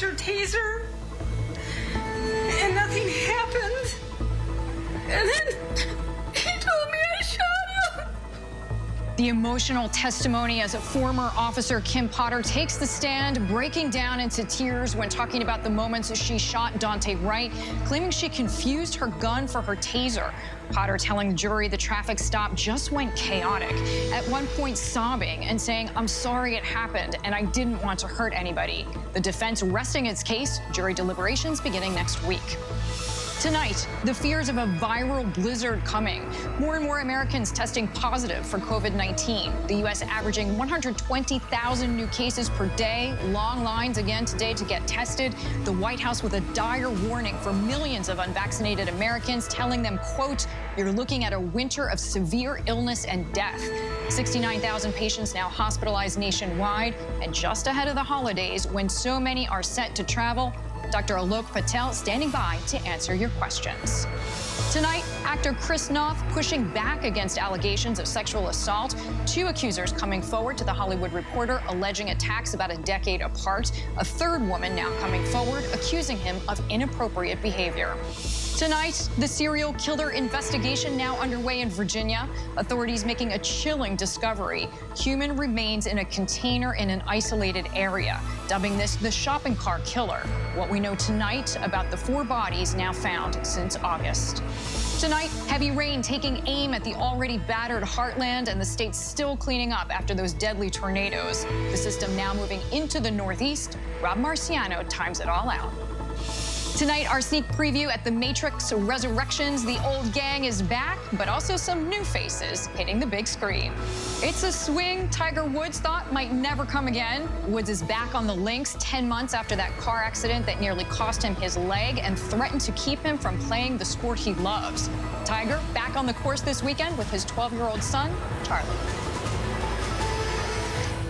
taser, and nothing happened. And then he told me I shot him. The emotional testimony as a former officer Kim Potter takes the stand, breaking down into tears when talking about the moments she shot Dante Wright, claiming she confused her gun for her taser. Potter telling the jury the traffic stop just went chaotic, at one point sobbing and saying, "I'm sorry it happened and I didn't want to hurt anybody." The defense resting its case, jury deliberations beginning next week. Tonight, the fears of a viral blizzard coming. More and more Americans testing positive for COVID-19. The U.S. averaging 120,000 new cases per day. Long lines again today to get tested. The White House with a dire warning for millions of unvaccinated Americans, telling them, quote, "You're looking at a winter of severe illness and death." 69,000 patients now hospitalized nationwide. And just ahead of the holidays, when so many are set to travel, Dr. Alok Patel standing by to answer your questions. Tonight, actor Chris Noth pushing back against allegations of sexual assault. 2 accusers coming forward to The Hollywood Reporter alleging attacks about a decade apart. A 3rd woman now coming forward accusing him of inappropriate behavior. Tonight, the serial killer investigation now underway in Virginia. Authorities making a chilling discovery. Human remains in a container in an isolated area, dubbing this the shopping cart killer. What we know tonight about the 4 bodies now found since August. Tonight, heavy rain taking aim at the already battered heartland, and the state's still cleaning up after those deadly tornadoes. The system now moving into the northeast. Rob Marciano times it all out. Tonight, our sneak preview at The Matrix Resurrections. The old gang is back, but also some new faces hitting the big screen. It's a swing Tiger Woods thought might never come again. Woods is back on the links 10 months after that car accident that nearly cost him his leg and threatened to keep him from playing the sport he loves. Tiger back on the course this weekend with his 12-year-old son, Charlie.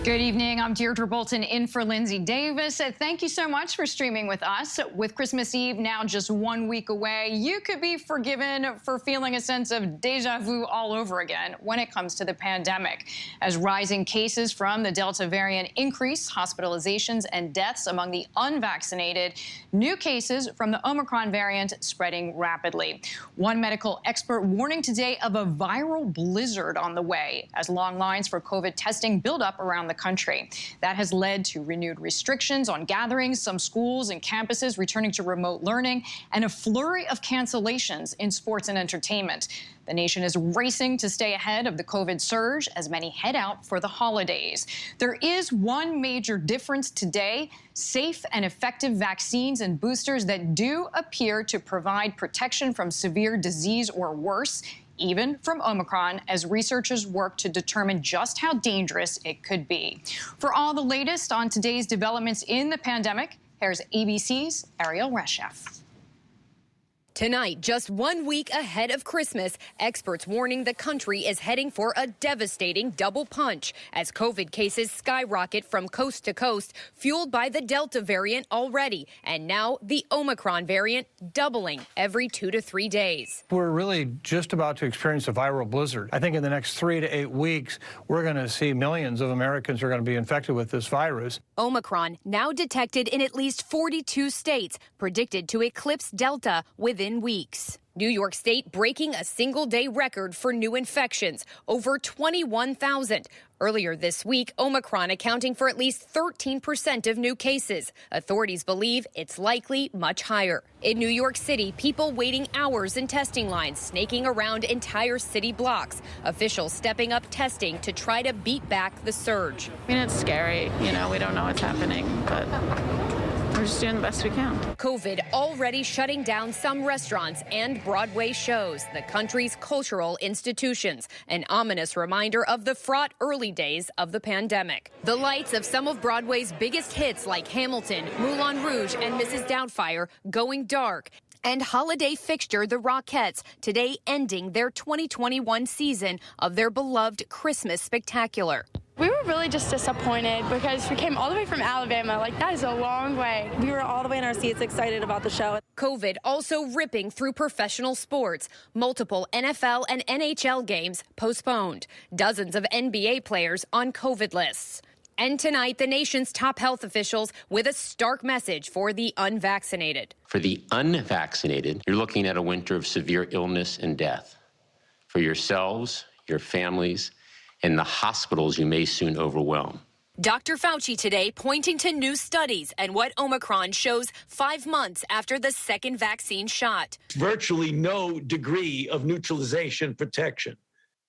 Good evening. I'm Deirdre Bolton in for Lindsay Davis. Thank you so much for streaming with us. With Christmas Eve now just 1 week away, you could be forgiven for feeling a sense of deja vu all over again when it comes to the pandemic. As rising cases from the Delta variant increase, hospitalizations and deaths among the unvaccinated, new cases from the Omicron variant spreading rapidly. One medical expert warning today of a viral blizzard on the way as long lines for COVID testing build up around the country. That has led to renewed restrictions on gatherings, some schools and campuses returning to remote learning, and a flurry of cancellations in sports and entertainment. The nation is racing to stay ahead of the COVID surge as many head out for the holidays. There is one major difference today: safe and effective vaccines and boosters that do appear to provide protection from severe disease or worse, even from Omicron, as researchers work to determine just how dangerous it could be. For all the latest on today's developments in the pandemic, here's ABC's Ariel Reshef. Tonight, just 1 week ahead of Christmas, experts warning the country is heading for a devastating double punch as COVID cases skyrocket from coast to coast, fueled by the Delta variant already, and now the Omicron variant doubling every 2 to 3 days. We're really just about to experience a viral blizzard. I think in the next 3 to 8 weeks, we're going to see millions of Americans are going to be infected with this virus. Omicron now detected in at least 42 states, predicted to eclipse Delta within weeks. New York State breaking a single-day record for new infections, over 21,000. Earlier this week, Omicron accounting for at least 13% of new cases. Authorities believe it's likely much higher. In New York City, people waiting hours in testing lines, snaking around entire city blocks. Officials stepping up testing to try to beat back the surge. I mean, it's scary. You know, we don't know what's happening, but we're just doing the best we can. COVID already shutting down some restaurants and Broadway shows, the country's cultural institutions. An ominous reminder of the fraught early days of the pandemic. The lights of some of Broadway's biggest hits like Hamilton, Moulin Rouge, and Mrs. Doubtfire going dark. And holiday fixture the Rockettes today ending their 2021 season of their beloved Christmas spectacular. We were really just disappointed because we came all the way from Alabama. Like, that is a long way. We were all the way in our seats excited about the show. COVID also ripping through professional sports. Multiple NFL and NHL games postponed. Dozens of NBA players on COVID lists. And tonight, the nation's top health officials with a stark message for the unvaccinated. For the unvaccinated, you're looking at a winter of severe illness and death. For yourselves, your families, and the hospitals you may soon overwhelm. Dr. Fauci today pointing to new studies and what Omicron shows 5 months after the second vaccine shot. Virtually no degree of neutralization protection.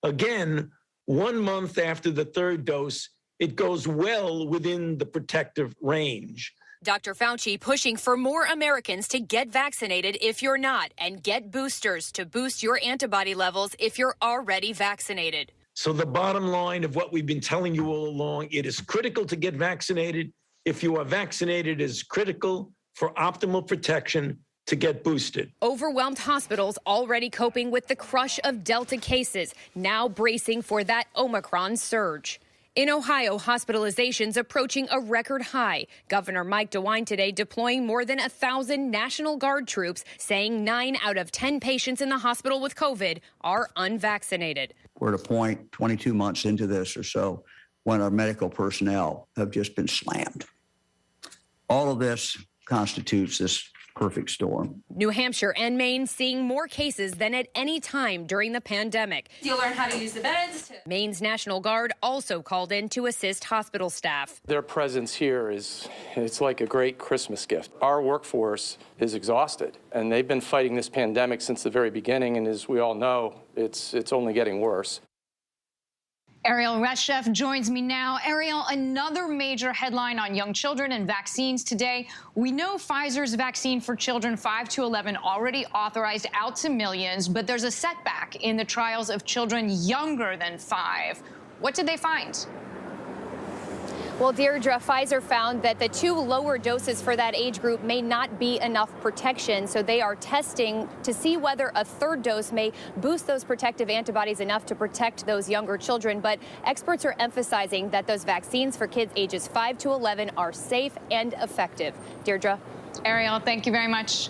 Again, 1 month after the third dose, it goes well within the protective range. Dr. Fauci pushing for more Americans to get vaccinated if you're not, and get boosters to boost your antibody levels if you're already vaccinated. So the bottom line of what we've been telling you all along, it is critical to get vaccinated. If you are vaccinated, it is critical for optimal protection to get boosted. Overwhelmed hospitals already coping with the crush of Delta cases, now bracing for that Omicron surge. In Ohio, hospitalizations approaching a record high. Governor Mike DeWine today deploying more than 1,000 National Guard troops, saying 9 out of 10 patients in the hospital with COVID are unvaccinated. We're at a point 22 months into this or so when our medical personnel have just been slammed. All of this constitutes this perfect storm. New Hampshire and Maine seeing more cases than at any time during the pandemic. You'll learn how to use the beds. Maine's National Guard also called in to assist hospital staff. Their presence here it's like a great Christmas gift. Our workforce is exhausted, and they've been fighting this pandemic since the very beginning, and as we all know, it's only getting worse. Ariel Reshef joins me now. Ariel, another major headline on young children and vaccines today. We know Pfizer's vaccine for children 5 to 11 already authorized out to millions, but there's a setback in the trials of children younger than 5. What did they find? Well, Deirdre, Pfizer found that the 2 lower doses for that age group may not be enough protection, so they are testing to see whether a third dose may boost those protective antibodies enough to protect those younger children. But experts are emphasizing that those vaccines for kids ages 5 to 11 are safe and effective. Deirdre? Ariel, thank you very much.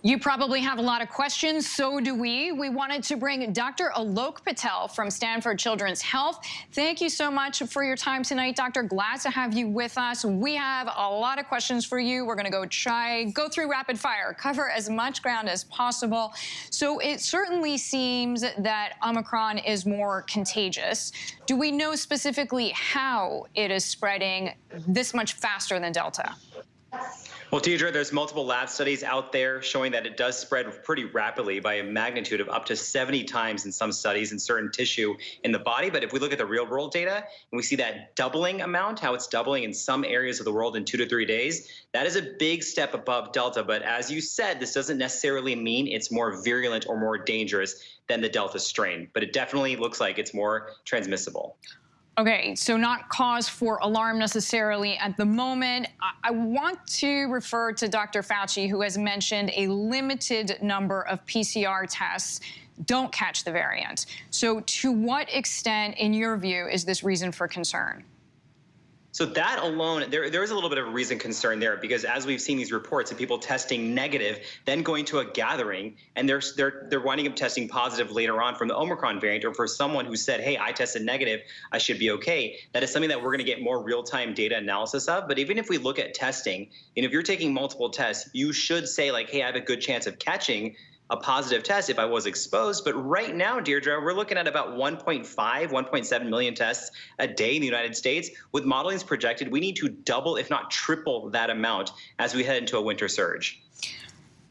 You probably have a lot of questions, so do we. We wanted to bring Dr. Alok Patel from Stanford Children's Health. Thank you so much for your time tonight, Doctor. Glad to have you with us. We have a lot of questions for you. We're going to go through rapid fire, cover as much ground as possible. So it certainly seems that Omicron is more contagious. Do we know specifically how it is spreading this much faster than Delta? Well, Deirdre, there's multiple lab studies out there showing that it does spread pretty rapidly by a magnitude of up to 70 times in some studies in certain tissue in the body. But if we look at the real world data and we see that doubling amount, how it's doubling in some areas of the world in 2 to 3 days, that is a big step above Delta. But as you said, this doesn't necessarily mean it's more virulent or more dangerous than the Delta strain. But it definitely looks like it's more transmissible. Okay, so not cause for alarm necessarily at the moment. I want to refer to Dr. Fauci, who has mentioned a limited number of PCR tests don't catch the variant. So to what extent, in your view, is this reason for concern? So that alone, there is a little bit of a reason concern there, because as we've seen these reports of people testing negative, then going to a gathering, and they're winding up testing positive later on from the Omicron variant, or for someone who said, hey, I tested negative, I should be okay. That is something that we're going to get more real-time data analysis of. But even if we look at testing, and if you're taking multiple tests, you should say like, hey, I have a good chance of catching a positive test if I was exposed. But right now, Deirdre, we're looking at about 1.7 million tests a day in the United States. With modelings projected, we need to double, if not triple that amount as we head into a winter surge.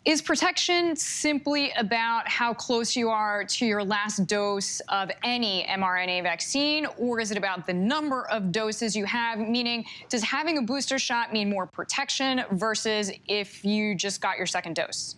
Is protection simply about how close you are to your last dose of any mRNA vaccine, or is it about the number of doses you have? Meaning, does having a booster shot mean more protection versus if you just got your second dose?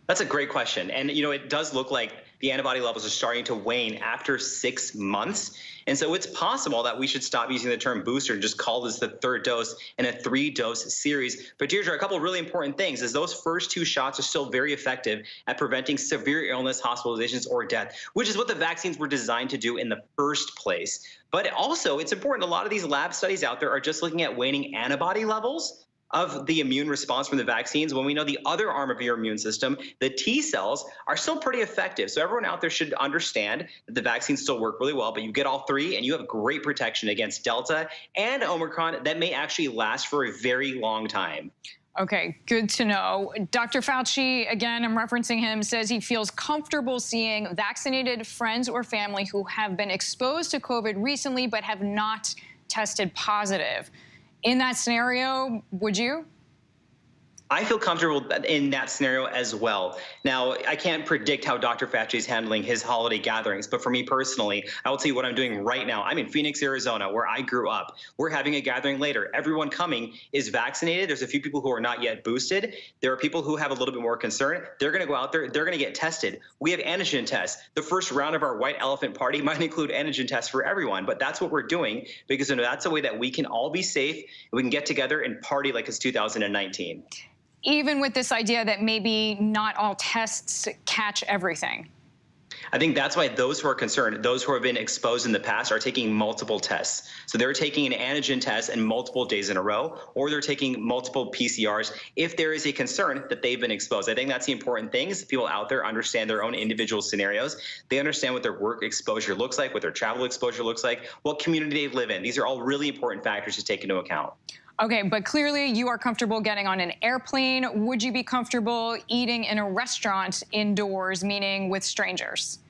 That's a great question. And, you know, it does look like the antibody levels are starting to wane after 6 months. And so it's possible that we should stop using the term booster and just call this the third dose in a 3-dose series. But Deirdre, a couple of really important things is those first 2 shots are still very effective at preventing severe illness, hospitalizations, or death, which is what the vaccines were designed to do in the first place. But also, it's important, a lot of these lab studies out there are just looking at waning antibody levels, of the immune response from the vaccines when we know the other arm of your immune system, the T cells, are still pretty effective. So everyone out there should understand that the vaccines still work really well, but you get all three and you have great protection against Delta and Omicron that may actually last for a very long time. Okay, good to know. Dr. Fauci, again, I'm referencing him, says he feels comfortable seeing vaccinated friends or family who have been exposed to COVID recently but have not tested positive. In that scenario, would you? I feel comfortable in that scenario as well. Now, I can't predict how Dr. Fauci is handling his holiday gatherings, but for me personally, I will tell you what I'm doing right now. I'm in Phoenix, Arizona, where I grew up. We're having a gathering later. Everyone coming is vaccinated. There's a few people who are not yet boosted. There are people who have a little bit more concern. They're going to go out there. They're going to get tested. We have antigen tests. The first round of our white elephant party might include antigen tests for everyone, but that's what we're doing because that's a way that we can all be safe and we can get together and party like it's 2019. Even with this idea that maybe not all tests catch everything? I think that's why those who are concerned, those who have been exposed in the past, are taking multiple tests. So they're taking an antigen test in multiple days in a row, or they're taking multiple PCRs if there is a concern that they've been exposed. I think that's the important thing is people out there understand their own individual scenarios. They understand what their work exposure looks like, what their travel exposure looks like, what community they live in. These are all really important factors to take into account. Okay, but clearly you are comfortable getting on an airplane. Would you be comfortable eating in a restaurant indoors, meaning with strangers?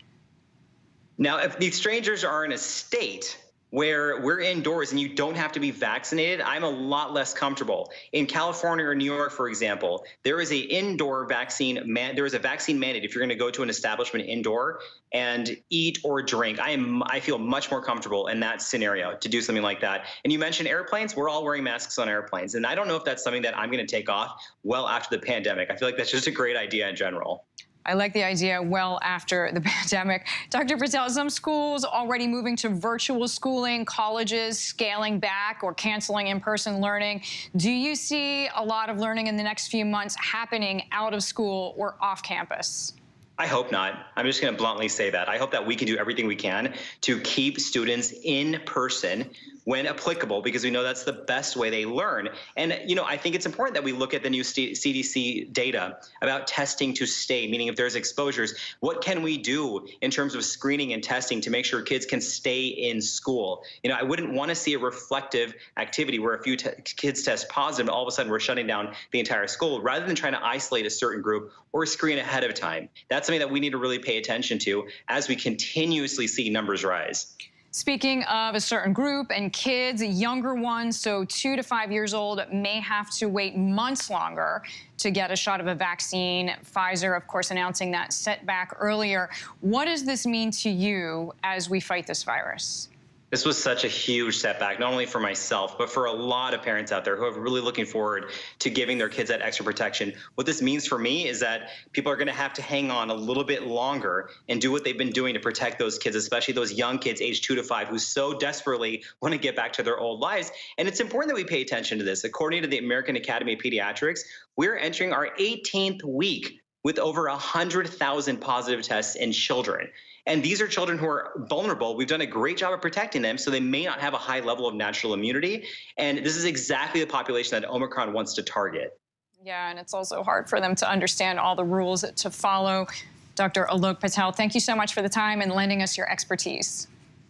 Now, if these strangers are in a state where we're indoors and you don't have to be vaccinated, I'm a lot less comfortable. In California or New York, for example, there is a indoor vaccine there is a vaccine mandate if you're going to go to an establishment indoor and eat or drink. I feel much more comfortable in that scenario to do something like that. And you mentioned airplanes. We're all wearing masks on airplanes, and I don't know if that's something that I'm going to take off well after the pandemic. I feel like that's just a great idea in general. I like the idea well after the pandemic. Dr. Patel, some schools already moving to virtual schooling, colleges scaling back or canceling in-person learning. Do you see a lot of learning in the next few months happening out of school or off campus? I hope not. I'm just going to bluntly say that. I hope that we can do everything we can to keep students in person when applicable, because we know that's the best way they learn. And, I think it's important that we look at the new CDC data about testing to stay, meaning if there's exposures, what can we do in terms of screening and testing to make sure kids can stay in school? I wouldn't want to see a reflective activity where a few kids test positive and all of a sudden we're shutting down the entire school rather than trying to isolate a certain group or screen ahead of time. That's something that we need to really pay attention to as we continuously see numbers rise. Speaking of a certain group and kids, younger ones, so 2 to 5 years old, may have to wait months longer to get a shot of a vaccine. Pfizer, of course, announcing that setback earlier. What does this mean to you as we fight this virus? This was such a huge setback, not only for myself, but for a lot of parents out there who are really looking forward to giving their kids that extra protection. What this means for me is that people are going to have to hang on a little bit longer and do what they've been doing to protect those kids, especially those young kids aged 2 to 5 who so desperately want to get back to their old lives. And it's important that we pay attention to this. According to the American Academy of Pediatrics, we're entering our 18th week with over 100,000 positive tests in children. And these are children who are vulnerable. We've done a great job of protecting them, so they may not have a high level of natural immunity. And this is exactly the population that Omicron wants to target. Yeah, and it's also hard for them to understand all the rules to follow. Dr. Alok Patel, thank you so much for the time and lending us your expertise.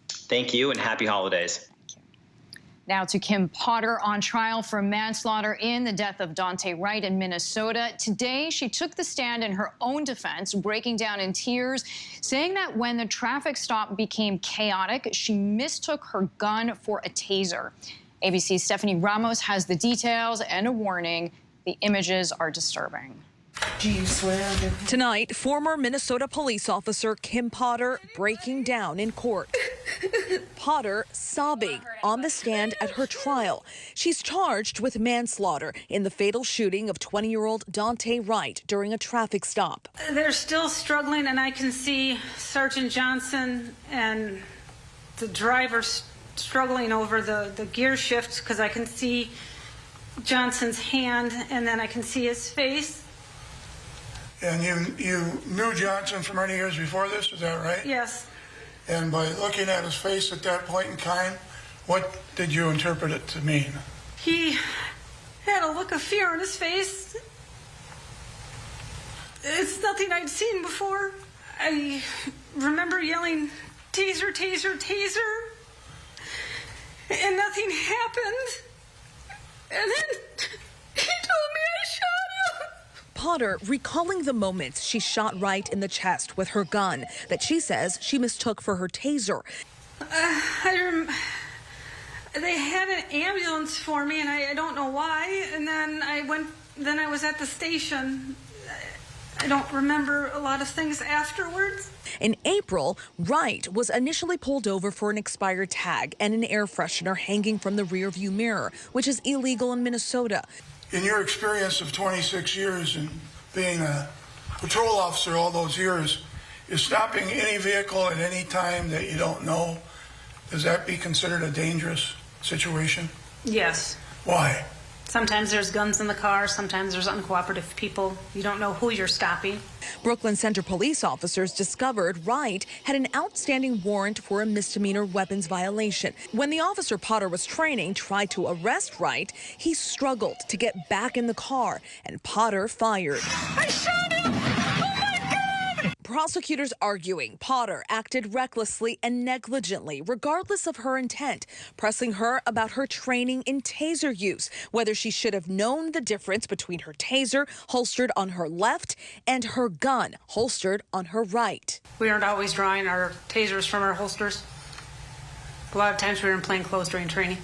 Thank you, and happy holidays. Now to Kim Potter on trial for manslaughter in the death of Dante Wright in Minnesota. Today, she took the stand in her own defense, breaking down in tears, saying that when the traffic stop became chaotic, she mistook her gun for a taser. ABC's Stephanie Ramos has the details and a warning. The images are disturbing. Tonight, former Minnesota police officer Kim Potter breaking down in court. Potter sobbing on the stand at her trial. She's charged with manslaughter in the fatal shooting of 20-year-old Dante Wright during a traffic stop. They're still struggling, and I can see Sergeant Johnson and the driver struggling over the gear shift because I can see Johnson's hand, and then I can see his face. And you knew Johnson for many years before this, is that right? Yes. And by looking at his face at that point in time, what did you interpret it to mean? He had a look of fear on his face. It's nothing I'd seen before. I remember yelling, "Taser, taser, taser," and nothing happened. And then he told me I shot him. Potter recalling the moments she shot Wright in the chest with her gun that she says she mistook for her taser. They had an ambulance for me, and I don't know why. And then I was at the station. I don't remember a lot of things afterwards. In April, Wright was initially pulled over for an expired tag and an air freshener hanging from the rearview mirror, which is illegal in Minnesota. In your experience of 26 years and being a patrol officer all those years, is stopping any vehicle at any time that you don't know, does that be considered a dangerous situation? Yes. Why? Sometimes there's guns in the car. Sometimes there's uncooperative people. You don't know who you're stopping. Brooklyn Center police officers discovered Wright had an outstanding warrant for a misdemeanor weapons violation. When the officer Potter was training tried to arrest Wright, he struggled to get back in the car, and Potter fired. I shot him! Oh my God! Prosecutors arguing Potter acted recklessly and negligently, regardless of her intent, pressing her about her training in taser use, whether she should have known the difference between her taser holstered on her left and her gun holstered on her right. We aren't always drawing our tasers from our holsters. A lot of times we were in plain clothes during training.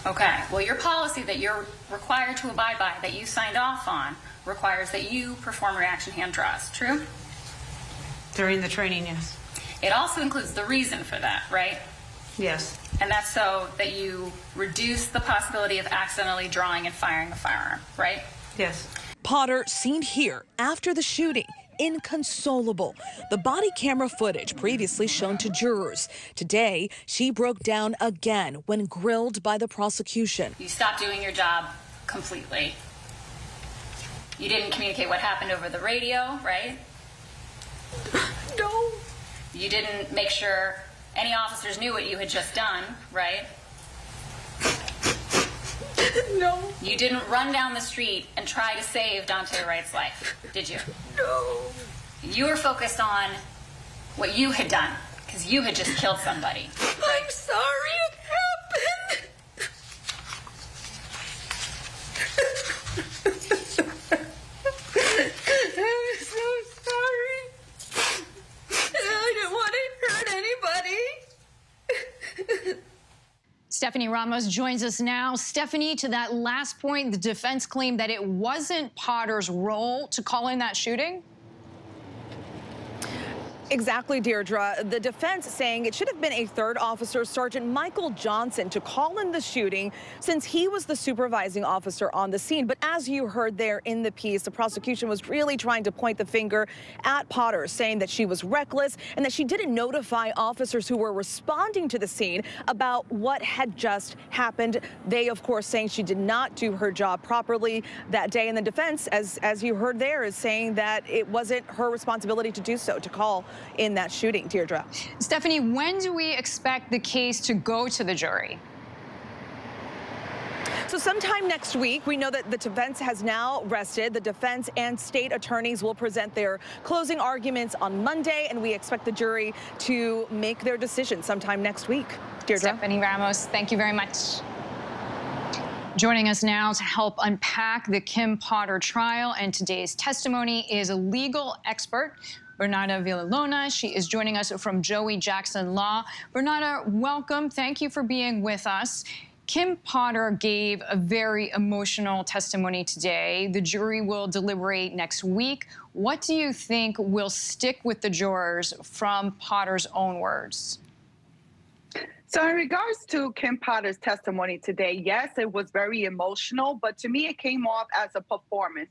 Okay, well, your policy that you're required to abide by, that you signed off on, requires that you perform reaction hand draws, true? During the training, yes. It also includes the reason for that, right? Yes. And that's so that you reduce the possibility of accidentally drawing and firing a firearm, right? Yes. Potter seen here after the shooting, inconsolable. The body camera footage previously shown to jurors. Today, she broke down again when grilled by the prosecution. You stopped doing your job completely. You didn't communicate what happened over the radio, right? No. You didn't make sure any officers knew what you had just done, right? No. You didn't run down the street and try to save Dante Wright's life, did you? No. You were focused on what you had done, because you had just killed somebody. Right? I'm sorry it happened. I'm so sorry. I didn't want to hurt anybody. Stephanie Ramos joins us now. Stephanie, to that last point, the defense claimed that it wasn't Potter's role to call in that shooting. Exactly, Deirdre. The defense saying it should have been a third officer, Sergeant Michael Johnson, to call in the shooting since he was the supervising officer on the scene. But as you heard there in the piece, the prosecution was really trying to point the finger at Potter, saying that she was reckless and that she didn't notify officers who were responding to the scene about what had just happened. They, of course, saying she did not do her job properly that day. And the defense, as you heard there, is saying that it wasn't her responsibility to do so, to call in that shooting. Deirdre. Stephanie, when do we expect the case to go to the jury? So sometime next week. We know that the defense has now rested. The defense and state attorneys will present their closing arguments on Monday, and we expect the jury to make their decision sometime next week. Deirdre. Stephanie Ramos, thank you very much. Joining us now to help unpack the Kim Potter trial and today's testimony is a legal expert, Bernarda Villalona. She is joining us from Joey Jackson Law. Bernarda, welcome. Thank you for being with us. Kim Potter gave a very emotional testimony today. The jury will deliberate next week. What do you think will stick with the jurors from Potter's own words? So in regards to Kim Potter's testimony today, yes, it was very emotional, but to me, it came off as a performance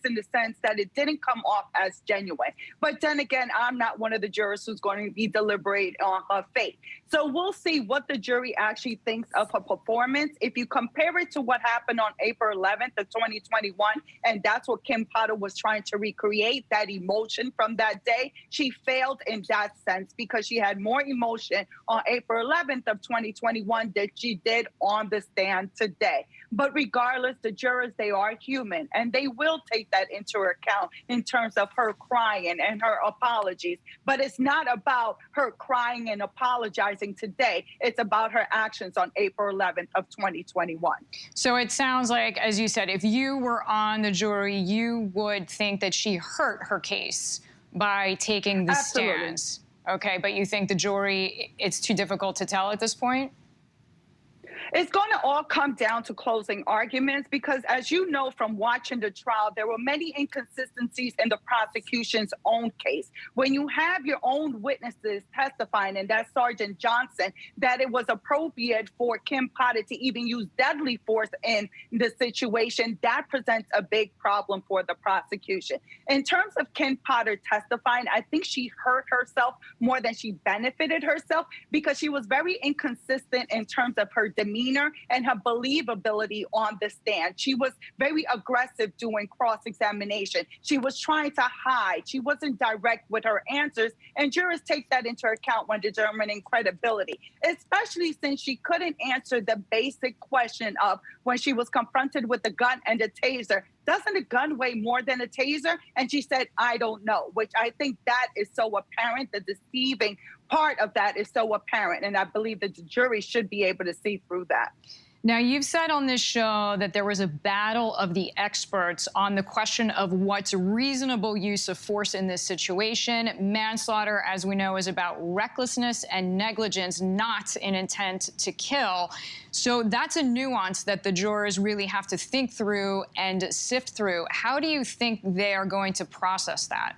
in the sense that it didn't come off as genuine. But then again, I'm not one of the jurors who's going to be deliberate on her fate. So we'll see what the jury actually thinks of her performance. If you compare it to what happened on April 11th of 2021, and that's what Kim Potter was trying to recreate, that emotion from that day, she failed in that sense because she had more emotion on April 11th 11th of 2021 that she did on the stand today. But regardless, the jurors, they are human, and they will take that into account in terms of her crying and her apologies. But it's not about her crying and apologizing today. It's about her actions on April 11th of 2021. So it sounds like, as you said, if you were on the jury, you would think that she hurt her case by taking the stance. Okay, but you think the jury, it's too difficult to tell at this point? It's going to all come down to closing arguments because, as you know from watching the trial, there were many inconsistencies in the prosecution's own case. When you have your own witnesses testifying, and that's Sergeant Johnson, that it was appropriate for Kim Potter to even use deadly force in the situation, that presents a big problem for the prosecution. In terms of Kim Potter testifying, I think she hurt herself more than she benefited herself because she was very inconsistent in terms of her demeanor and her believability on the stand. She was very aggressive doing cross-examination. She was trying to hide. She wasn't direct with her answers, and jurors take that into account when determining credibility, especially since she couldn't answer the basic question of when she was confronted with the gun and the taser, doesn't a gun weigh more than a taser? And she said, I don't know, which I think that is so apparent. The deceiving part of that is so apparent. And I believe that the jury should be able to see through that. Now, you've said on this show that there was a battle of the experts on the question of what's reasonable use of force in this situation. Manslaughter, as we know, is about recklessness and negligence, not an intent to kill. So that's a nuance that the jurors really have to think through and sift through. How do you think they are going to process that?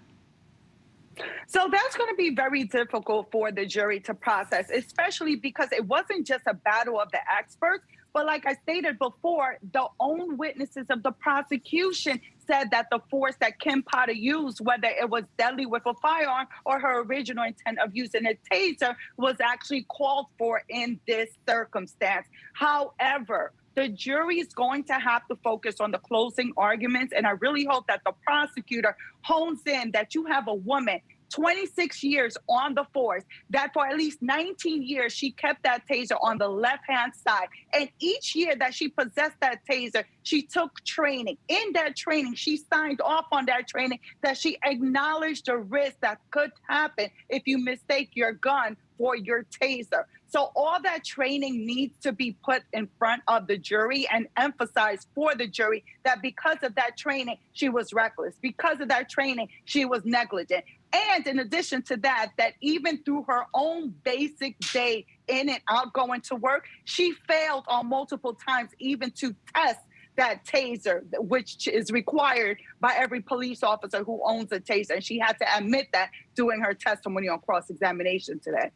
So that's going to be very difficult for the jury to process, especially because it wasn't just a battle of the experts, but like I stated before, the own witnesses of the prosecution said that the force that Kim Potter used, whether it was deadly with a firearm or her original intent of using a taser, was actually called for in this circumstance. However, the jury is going to have to focus on the closing arguments, and I really hope that the prosecutor hones in that you have a woman 26 years on the force, that for at least 19 years, she kept that taser on the left-hand side. And each year that she possessed that taser, she took training. In that training, she signed off on that training that she acknowledged the risk that could happen if you mistake your gun for your taser. So all that training needs to be put in front of the jury and emphasized for the jury that because of that training, she was reckless. Because of that training, she was negligent. And in addition to that, that even through her own basic day in and out going to work, she failed on multiple times even to test that taser, which is required by every police officer who owns a taser. And she had to admit that during her testimony on cross-examination today.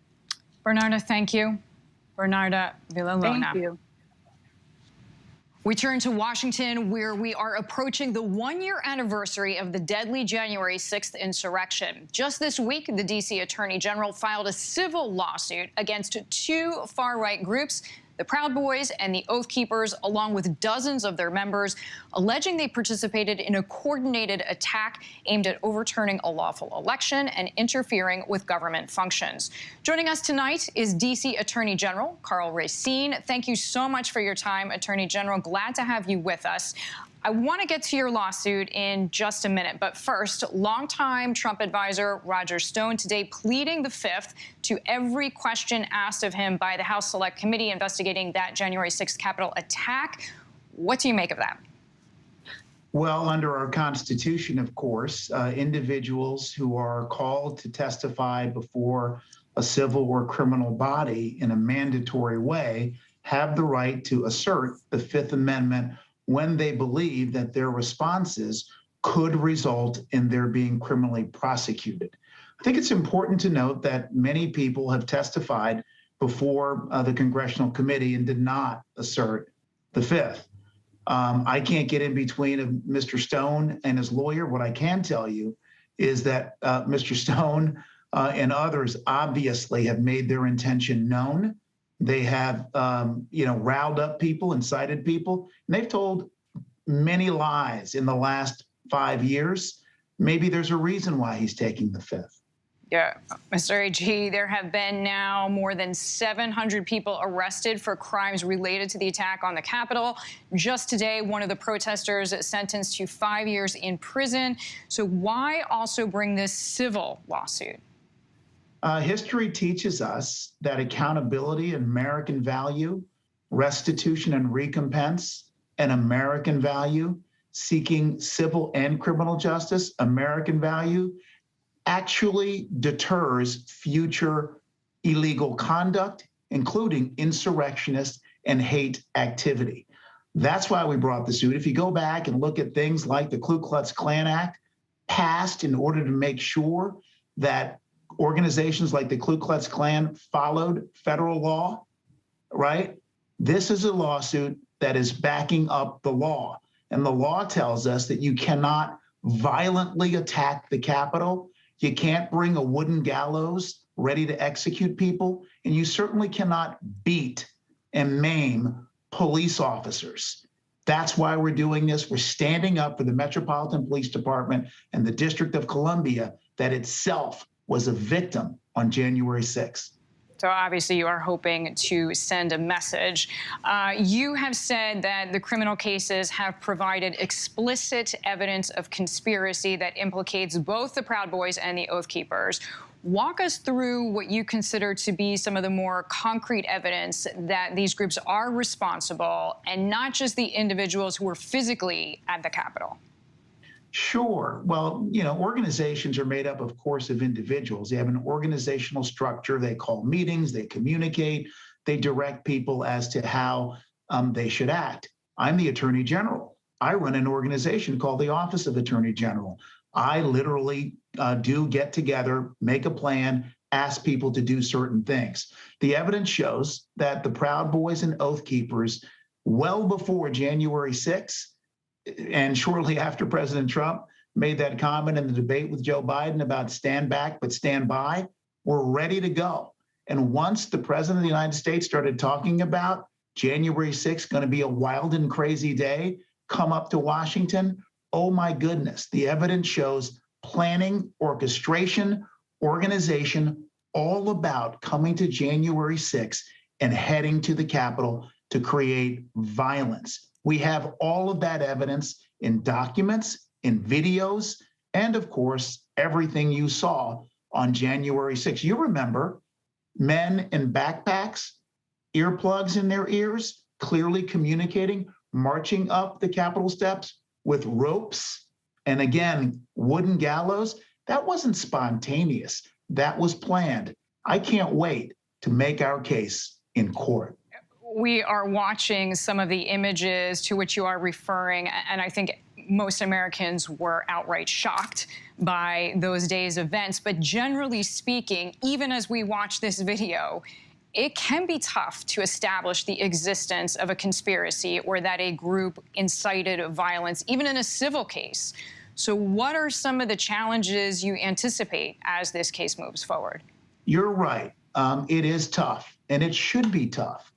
Bernarda, thank you. Bernarda Villalona. Thank you. We turn to Washington, where we are approaching the one-year anniversary of the deadly January 6th insurrection. Just this week, the D.C. Attorney General filed a civil lawsuit against two far-right groups, the Proud Boys and the Oath Keepers, along with dozens of their members, alleging they participated in a coordinated attack aimed at overturning a lawful election and interfering with government functions. Joining us tonight is D.C. Attorney General Karl Racine. Thank you so much for your time, Attorney General. Glad to have you with us. I want to get to your lawsuit in just a minute, but first, longtime Trump advisor Roger Stone today pleading the Fifth to every question asked of him by the House Select Committee investigating that January 6th Capitol attack. What do you make of that? Well, under our Constitution, of course, individuals who are called to testify before a civil or criminal body in a mandatory way have the right to assert the Fifth Amendment when they believe that their responses could result in their being criminally prosecuted. I think it's important to note that many people have testified before the Congressional Committee and did not assert the Fifth. I can't get in between of Mr. Stone and his lawyer. What I can tell you is that Mr. Stone and others obviously have made their intention known. They have, riled up people, incited people, and they've told many lies in the last 5 years. Maybe there's a reason why he's taking the Fifth. Yeah, Mr. AG, there have been now more than 700 people arrested for crimes related to the attack on the Capitol. Just today, one of the protesters sentenced to 5 years in prison. So why also bring this civil lawsuit? History teaches us that accountability, American value, restitution and recompense, an American value, seeking civil and criminal justice, American value, actually deters future illegal conduct, including insurrectionist and hate activity. That's why we brought the suit. If you go back and look at things like the Ku Klux Klan Act, passed in order to make sure that organizations like the Ku Klux Klan followed federal law, right? This is a lawsuit that is backing up the law. And the law tells us that you cannot violently attack the Capitol. You can't bring a wooden gallows ready to execute people, and you certainly cannot beat and maim police officers. That's why we're doing this. We're standing up for the Metropolitan Police Department and the District of Columbia that itself was a victim on January 6th. So obviously you are hoping to send a message. You have said that the criminal cases have provided explicit evidence of conspiracy that implicates both the Proud Boys and the Oath Keepers. Walk us through what you consider to be some of the more concrete evidence that these groups are responsible, and not just the individuals who were physically at the Capitol. Sure. Well, you know, organizations are made up, of course, of individuals. They have an organizational structure. They call meetings, they communicate, they direct people as to how they should act. I'm the Attorney General. I run an organization called the Office of Attorney General. I literally do get together, make a plan, ask people to do certain things. The evidence shows that the Proud Boys and Oath Keepers, well before January 6th, and shortly after President Trump made that comment in the debate with Joe Biden about stand back but stand by, we're ready to go. And once the President of the United States started talking about January 6th going to be a wild and crazy day, come up to Washington, oh my goodness, the evidence shows planning, orchestration, organization, all about coming to January 6th and heading to the Capitol to create violence. We have all of that evidence in documents, in videos, and of course, everything you saw on January 6th. You remember men in backpacks, earplugs in their ears, clearly communicating, marching up the Capitol steps with ropes, and again, wooden gallows. That wasn't spontaneous. That was planned. I can't wait to make our case in court. We are watching some of the images to which you are referring, and I think most Americans were outright shocked by those days' events. But generally speaking, even as we watch this video, it can be tough to establish the existence of a conspiracy or that a group incited violence, even in a civil case. So what are some of the challenges you anticipate as this case moves forward? You're right. It is tough, and it should be tough.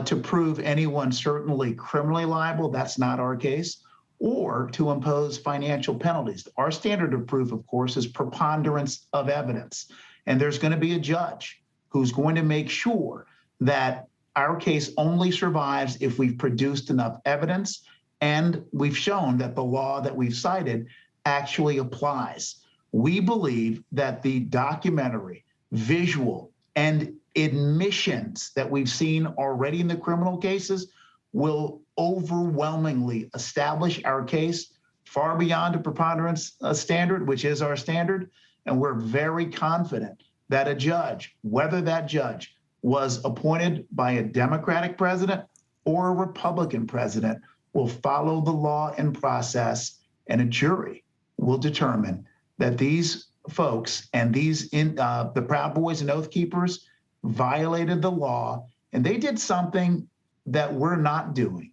To prove anyone certainly criminally liable, that's not our case, or to impose financial penalties. Our standard of proof, of course, is preponderance of evidence. And there's going to be a judge who's going to make sure that our case only survives if we've produced enough evidence and we've shown that the law that we've cited actually applies. We believe that the documentary, visual, and admissions that we've seen already in the criminal cases will overwhelmingly establish our case far beyond a preponderance standard, which is our standard. And we're very confident that a judge, whether that judge was appointed by a Democratic president or a Republican president, will follow the law and process, and a jury will determine that these folks and the Proud Boys and Oath Keepers violated the law, and they did something that we're not doing.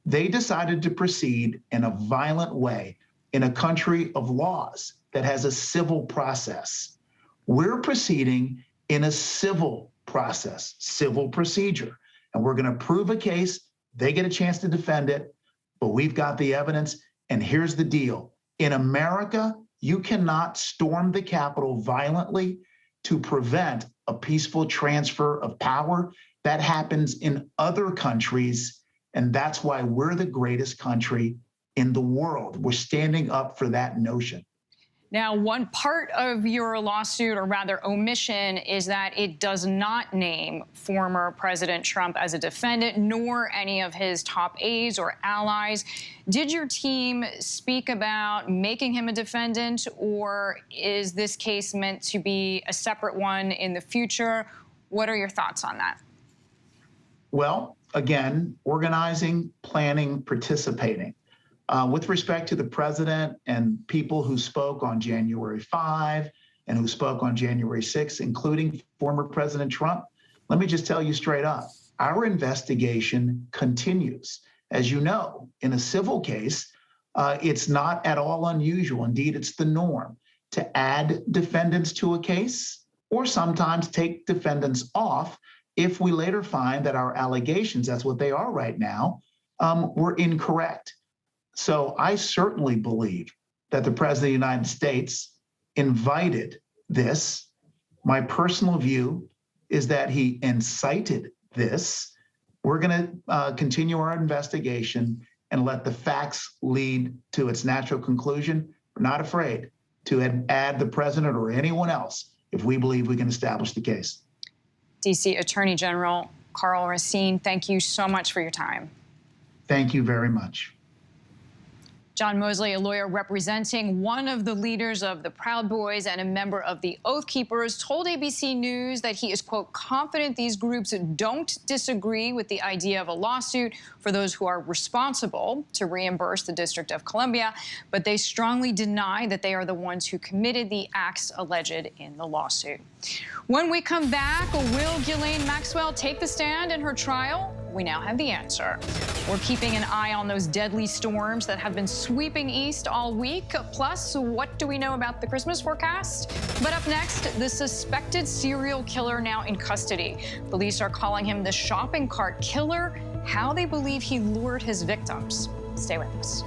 They decided to proceed in a violent way in a country of laws that has a civil process. We're proceeding in a civil process, civil procedure, and we're going to prove a case. They get a chance to defend it, but we've got the evidence. And here's the deal. In America, You cannot storm the Capitol violently to prevent a peaceful transfer of power. That happens in other countries, and that's why we're the greatest country in the world. We're standing up for that notion. Now, one part of your lawsuit, or rather omission, is that it does not name former President Trump as a defendant, nor any of his top aides or allies. Did your team speak about making him a defendant, or is this case meant to be a separate one in the future? What are your thoughts on that? Well, again, organizing, planning, participating. With respect to the president and people who spoke on January 5 and who spoke on January 6, including former President Trump, let me just tell you straight up, our investigation continues. As you know, in a civil case, it's not at all unusual. Indeed, it's the norm to add defendants to a case or sometimes take defendants off if we later find that our allegations, that's what they are right now, were incorrect. So I certainly believe that the President of the United States invited this. My personal view is that he incited this. We're going to continue our investigation and let the facts lead to its natural conclusion. We're not afraid to add the president or anyone else if we believe we can establish the case. D.C. Attorney General Karl Racine, thank you so much for your time. Thank you very much. John Mosley, a lawyer representing one of the leaders of the Proud Boys and a member of the Oath Keepers, told ABC News that he is, quote, confident these groups don't disagree with the idea of a lawsuit for those who are responsible to reimburse the District of Columbia, but they strongly deny that they are the ones who committed the acts alleged in the lawsuit. When we come back, will Ghislaine Maxwell take the stand in her trial? We now have the answer. We're keeping an eye on those deadly storms that have been sweeping east all week. Plus, what do we know about the Christmas forecast? But up next, the suspected serial killer now in custody. Police are calling him the shopping cart killer. How they believe he lured his victims. Stay with us.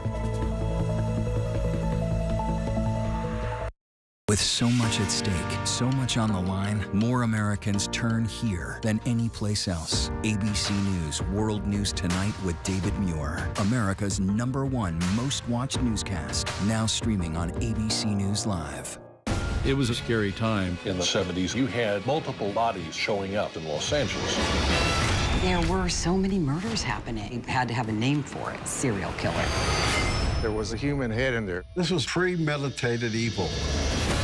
With so much at stake, so much on the line, more Americans turn here than any place else. ABC News World News Tonight with David Muir, America's #1 most watched newscast, now streaming on ABC News Live. It was a scary time. In the 70s, you had multiple bodies showing up in Los Angeles. There were so many murders happening. You had to have a name for it, serial killer. There was a human head in there. This was premeditated evil.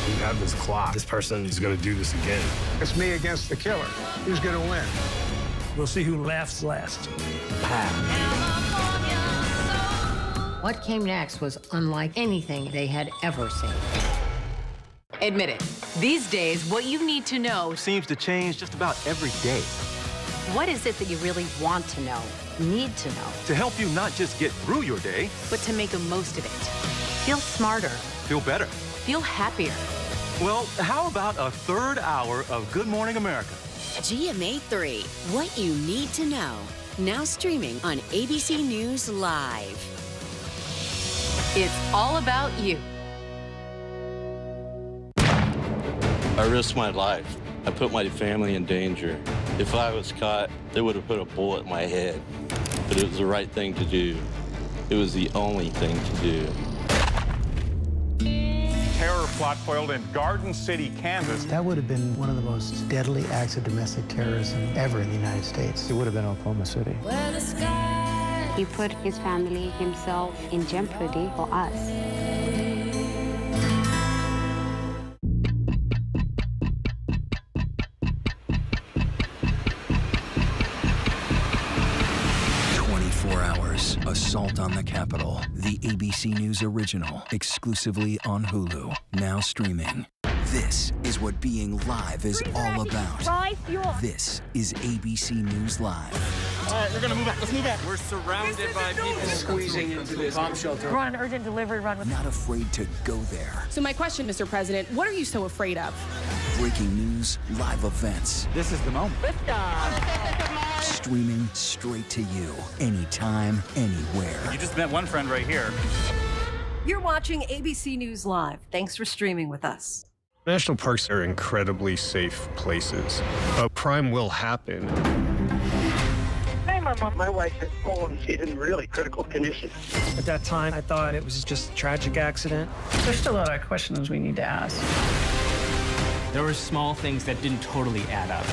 We have this clock. This person is going to do this again. It's me against the killer. Who's going to win? We'll see who laughs last. What came next was unlike anything they had ever seen. Admit it, these days, what you need to know seems to change just about every day. What is it that you really want to know, need to know? To help you not just get through your day, but to make the most of it. Feel smarter. Feel better. Feel happier. Well, how about a third hour of Good Morning America? GMA 3, what you need to know. Now streaming on ABC News Live. It's all about you. I risked my life. I put my family in danger. If I was caught, they would have put a bullet in my head. But it was the right thing to do. It was the only thing to do. Terror plot foiled in Garden City, Kansas. That would have been one of the most deadly acts of domestic terrorism ever in the United States. It would have been Oklahoma City. He put his family, himself, in jeopardy for us. Assault on the Capitol, the ABC News original, exclusively on Hulu, now streaming. This is what being live is all about. This is ABC News Live. All right, we're gonna move back. Let's move back. We're surrounded by people squeezing into this bomb shelter. We're on an urgent delivery run. Not afraid to go there. So my question, Mr. President, what are you so afraid of? Breaking news, live events. This is the moment. Streaming straight to you, anytime, anywhere. You just met one friend right here. You're watching ABC News Live. Thanks for streaming with us. National parks are incredibly safe places. A crime will happen. Hey, my wife has fallen. She's in really critical condition. At that time, I thought it was just a tragic accident. There's still a lot of questions we need to ask. There were small things that didn't totally add up.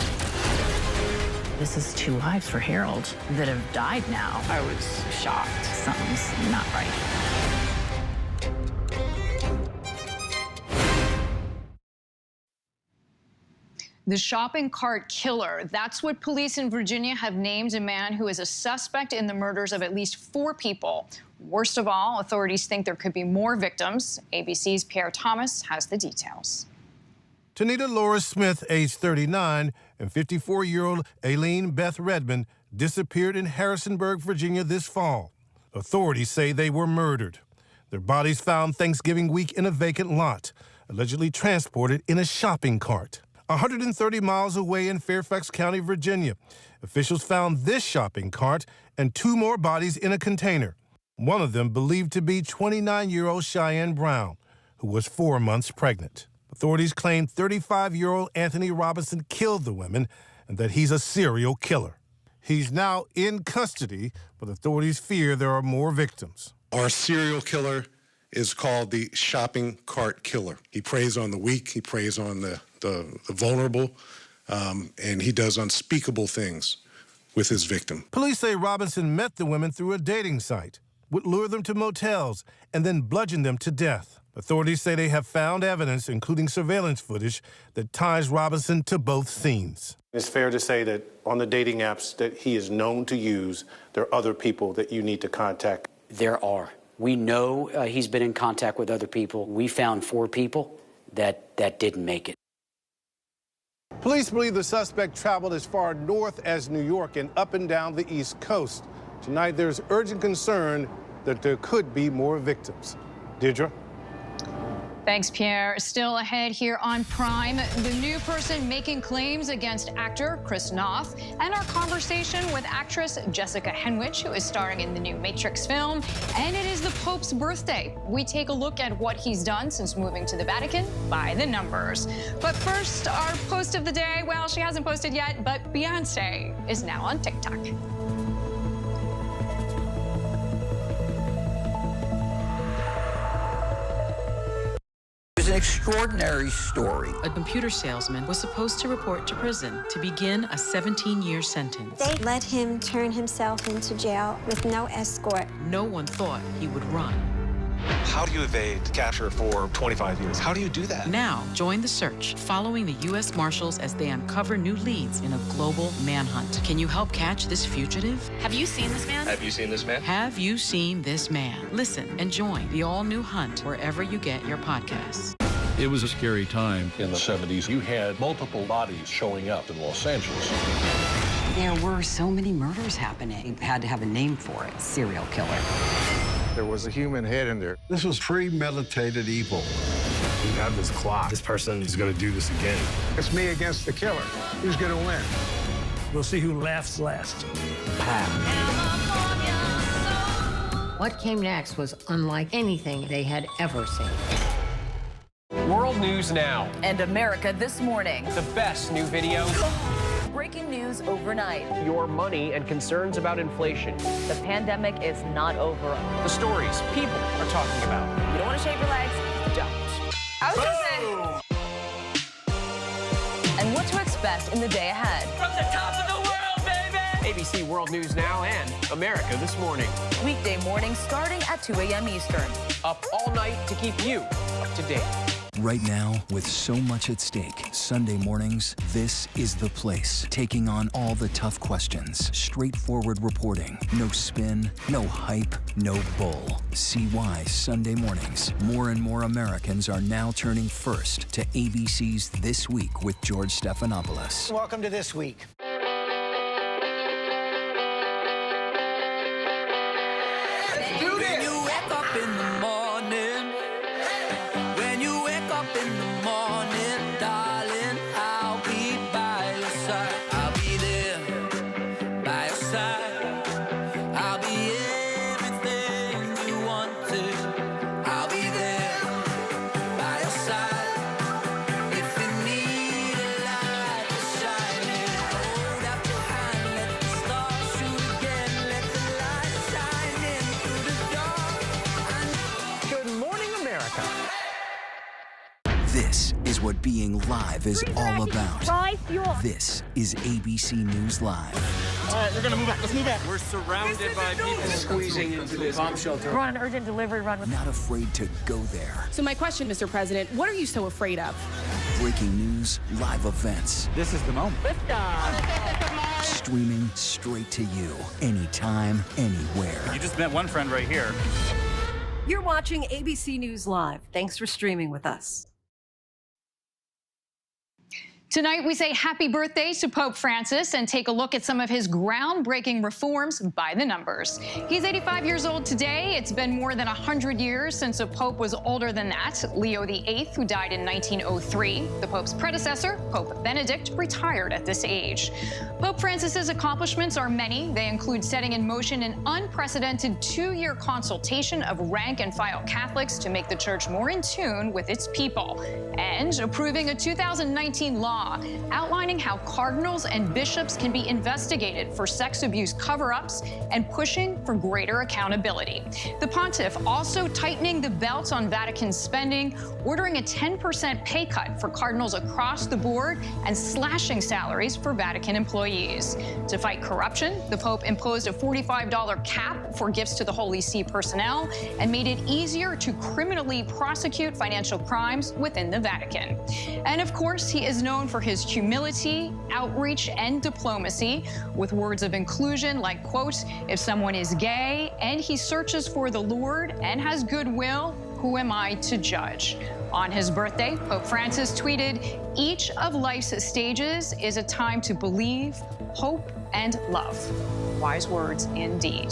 This is 2 lives for Harold that have died now. I was shocked. Something's not right. The shopping cart killer. That's what police in Virginia have named a man who is a suspect in the murders of at least 4 people. Worst of all, authorities think there could be more victims. ABC's Pierre Thomas has the details. Tanita Laura Smith, age 39, and 54-year-old Aileen Beth Redmond disappeared in Harrisonburg, Virginia this fall. Authorities say they were murdered. Their bodies found Thanksgiving week in a vacant lot, allegedly transported in a shopping cart. 130 miles away in Fairfax County, Virginia, officials found this shopping cart and 2 more bodies in a container. One of them believed to be 29-year-old Cheyenne Brown, who was 4 months pregnant. Authorities claim 35-year-old Anthony Robinson killed the women and that he's a serial killer. He's now in custody, but authorities fear there are more victims. Our serial killer is called the shopping cart killer. He preys on the weak, he preys on the vulnerable, and he does unspeakable things with his victim. Police say Robinson met the women through a dating site, would lure them to motels, and then bludgeon them to death. Authorities say they have found evidence, including surveillance footage, that ties Robinson to both scenes. It's fair to say that on the dating apps that he is known to use, there are other people that you need to contact. There are. We know he's been in contact with other people. We found 4 people that didn't make it. Police believe the suspect traveled as far north as New York and up and down the East Coast. Tonight, there's urgent concern that there could be more victims. Deirdre? Thanks, Pierre. Still ahead here on Prime, the new person making claims against actor Chris Noth, and our conversation with actress Jessica Henwich, who is starring in the new Matrix film. And it is the Pope's birthday. We take a look at what he's done since moving to the Vatican by the numbers. But first, our post of the day. Well, she hasn't posted yet, but Beyonce is now on TikTok. An extraordinary story. A computer salesman was supposed to report to prison to begin a 17-year sentence. They let him turn himself into jail with no escort. No one thought he would run. How do you evade capture for 25 years? How do you do that? Now, join the search, following the U.S. Marshals as they uncover new leads in a global manhunt. Can you help catch this fugitive? Have you seen this man? Have you seen this man? Have you seen this man? Listen and join the all-new Hunt wherever you get your podcasts. It was a scary time in the 70s. You had multiple bodies showing up in Los Angeles. There were so many murders happening. They had to have a name for it. Serial killer. There was a human head in there. This was premeditated evil. We have this clock. This person is going to do this again. It's me against the killer. Who's going to win? We'll see who laughs last. What came next was unlike anything they had ever seen. World News Now. And America This Morning. The best new videos. Breaking news overnight. Your money and concerns about inflation. The pandemic is not over. The stories people are talking about. You don't want to shave your legs? Don't. I was gonna say. And what to expect in the day ahead. From the top of the world, baby! ABC World News Now and America This Morning. Weekday morning starting at 2 a.m. Eastern. Up all night to keep you up to date. Right now, with so much at stake, Sunday mornings, this is the place. Taking on all the tough questions. Straightforward reporting. No spin, no hype, no bull. See why Sunday mornings, more and more Americans are now turning first to ABC's This Week with George Stephanopoulos. Welcome to This Week. Let's do this. When you wake up in the morning, when you wake up in the morning, darling, I'll be by your side. I'll be there by your side. I'll be everything you wanted. I'll This is what being live is all about. Dry fuel. This is ABC News Live. All right, we're gonna move back. Let's move back. We're surrounded by people squeezing into this bomb shelter. We're on an urgent delivery run. Not afraid to go there. So my question, Mr. President, what are you so afraid of? Breaking news, live events. This is the moment. Streaming straight to you, anytime, anywhere. You just met one friend right here. You're watching ABC News Live. Thanks for streaming with us. Tonight, we say happy birthday to Pope Francis and take a look at some of his groundbreaking reforms by the numbers. He's 85 years old today. It's been more than 100 years since a pope was older than that, Leo VIII, who died in 1903. The pope's predecessor, Pope Benedict, retired at this age. Pope Francis's accomplishments are many. They include setting in motion an unprecedented 2-year consultation of rank-and-file Catholics to make the church more in tune with its people, and approving a 2019 law outlining how cardinals and bishops can be investigated for sex abuse cover-ups and pushing for greater accountability. The pontiff also tightening the belt on Vatican spending, ordering a 10% pay cut for cardinals across the board, and slashing salaries for Vatican employees. To fight corruption, the Pope imposed a $45 cap for gifts to the Holy See personnel and made it easier to criminally prosecute financial crimes within the Vatican. And of course, he is known for his humility, outreach, and diplomacy, with words of inclusion like, quote, if someone is gay and he searches for the Lord and has goodwill, who am I to judge? On his birthday, Pope Francis tweeted, each of life's stages is a time to believe, hope, and love. Wise words indeed.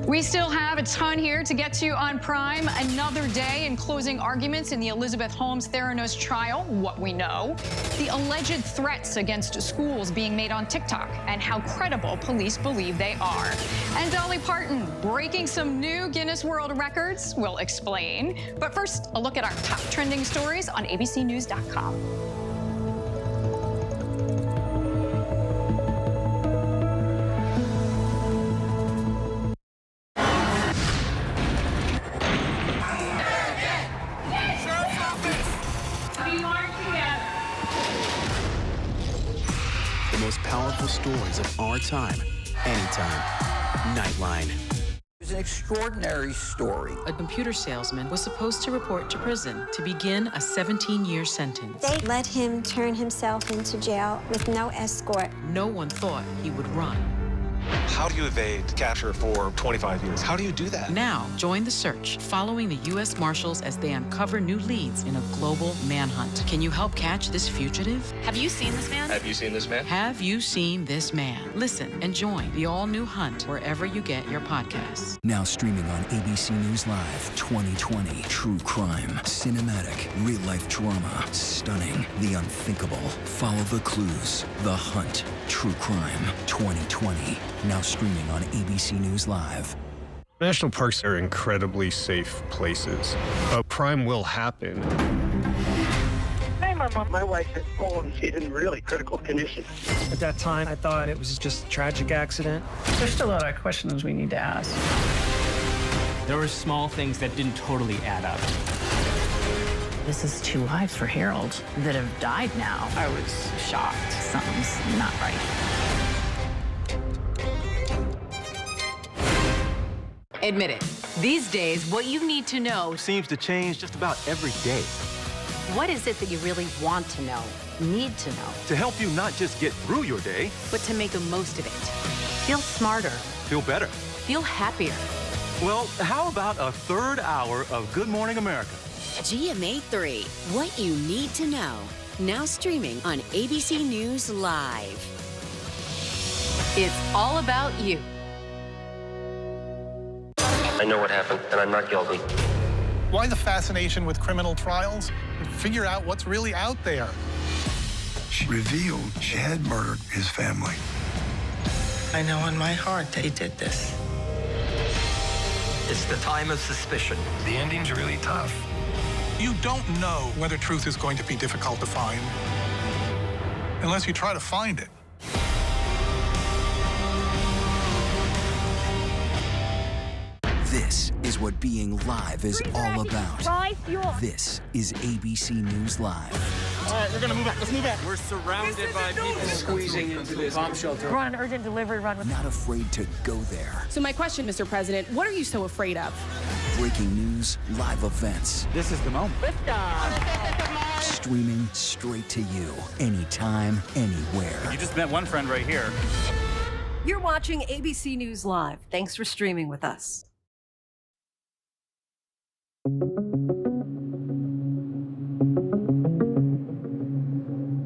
We still have a ton here to get to on Prime. Another day in closing arguments in the Elizabeth Holmes Theranos trial, what we know, the alleged threats against schools being made on TikTok, and how credible police believe they are. And Dolly Parton breaking some new Guinness World Records. We'll explain. But first, a look at our top trending stories on abcnews.com. Powerful stories of our time, anytime. Nightline. It's an extraordinary story. A computer salesman was supposed to report to prison to begin a 17-year sentence. They let him turn himself into jail with no escort. No one thought he would run. How do you evade capture for 25 years? How do you do that? Now, join the search, following the U.S. Marshals as they uncover new leads in a global manhunt. Can you help catch this fugitive? Have you seen this man? Have you seen this man? Have you seen this man? Listen and join the all-new hunt wherever you get your podcasts. Now streaming on ABC News Live 2020. True crime, cinematic, real-life drama, stunning, the unthinkable. Follow the clues. The Hunt. True crime 2020. Now streaming on ABC News Live. National parks are incredibly safe places, but crime will happen. Hey, my wife had fallen. She's in really critical condition. At that time, I thought it was just a tragic accident. There's still a lot of questions we need to ask. There were small things that didn't totally add up. This is 2 lives for Harold that have died now. I was shocked. Something's not right. Admit it. These days, what you need to know Seems to change just about every day. What is it that you really want to know, need to know, To help you not just get through your day, but to make the most of it. feel smarter, feel better. Feel happier. Well, how about a third hour of Good Morning America? GMA 3, what you need to know. Now streaming on ABC News Live. It's all about you. I know what happened, and I'm not guilty. Why the fascination with criminal trials? Figure out what's really out there. She revealed she had murdered his family. I know in my heart that he did this. It's the time of suspicion. The ending's really tough. You don't know whether truth is going to be difficult to find unless you try to find it. This is what being live is all about. This is ABC News Live. All right, we're gonna move back. Let's move back. We're surrounded by people squeezing into this bomb shelter. We're on an urgent delivery run. Not afraid to go there. So my question, Mr. President, what are you so afraid of? Breaking news, live events. This is the moment. Streaming straight to you, anytime, anywhere. You just met one friend right here. You're watching ABC News Live. Thanks for streaming with us.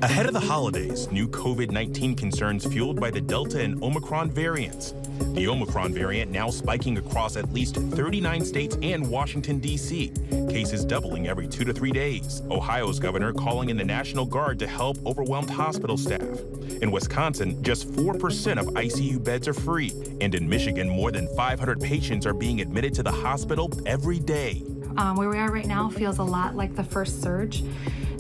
Ahead of the holidays, new COVID-19 concerns fueled by the Delta and Omicron variants. The Omicron variant now spiking across at least 39 states and Washington, D.C. Cases doubling every 2 to 3 days. Ohio's governor calling in the National Guard to help overwhelmed hospital staff. In Wisconsin, just 4% of ICU beds are free. And in Michigan, more than 500 patients are being admitted to the hospital every day. Where we are right now feels a lot like the first surge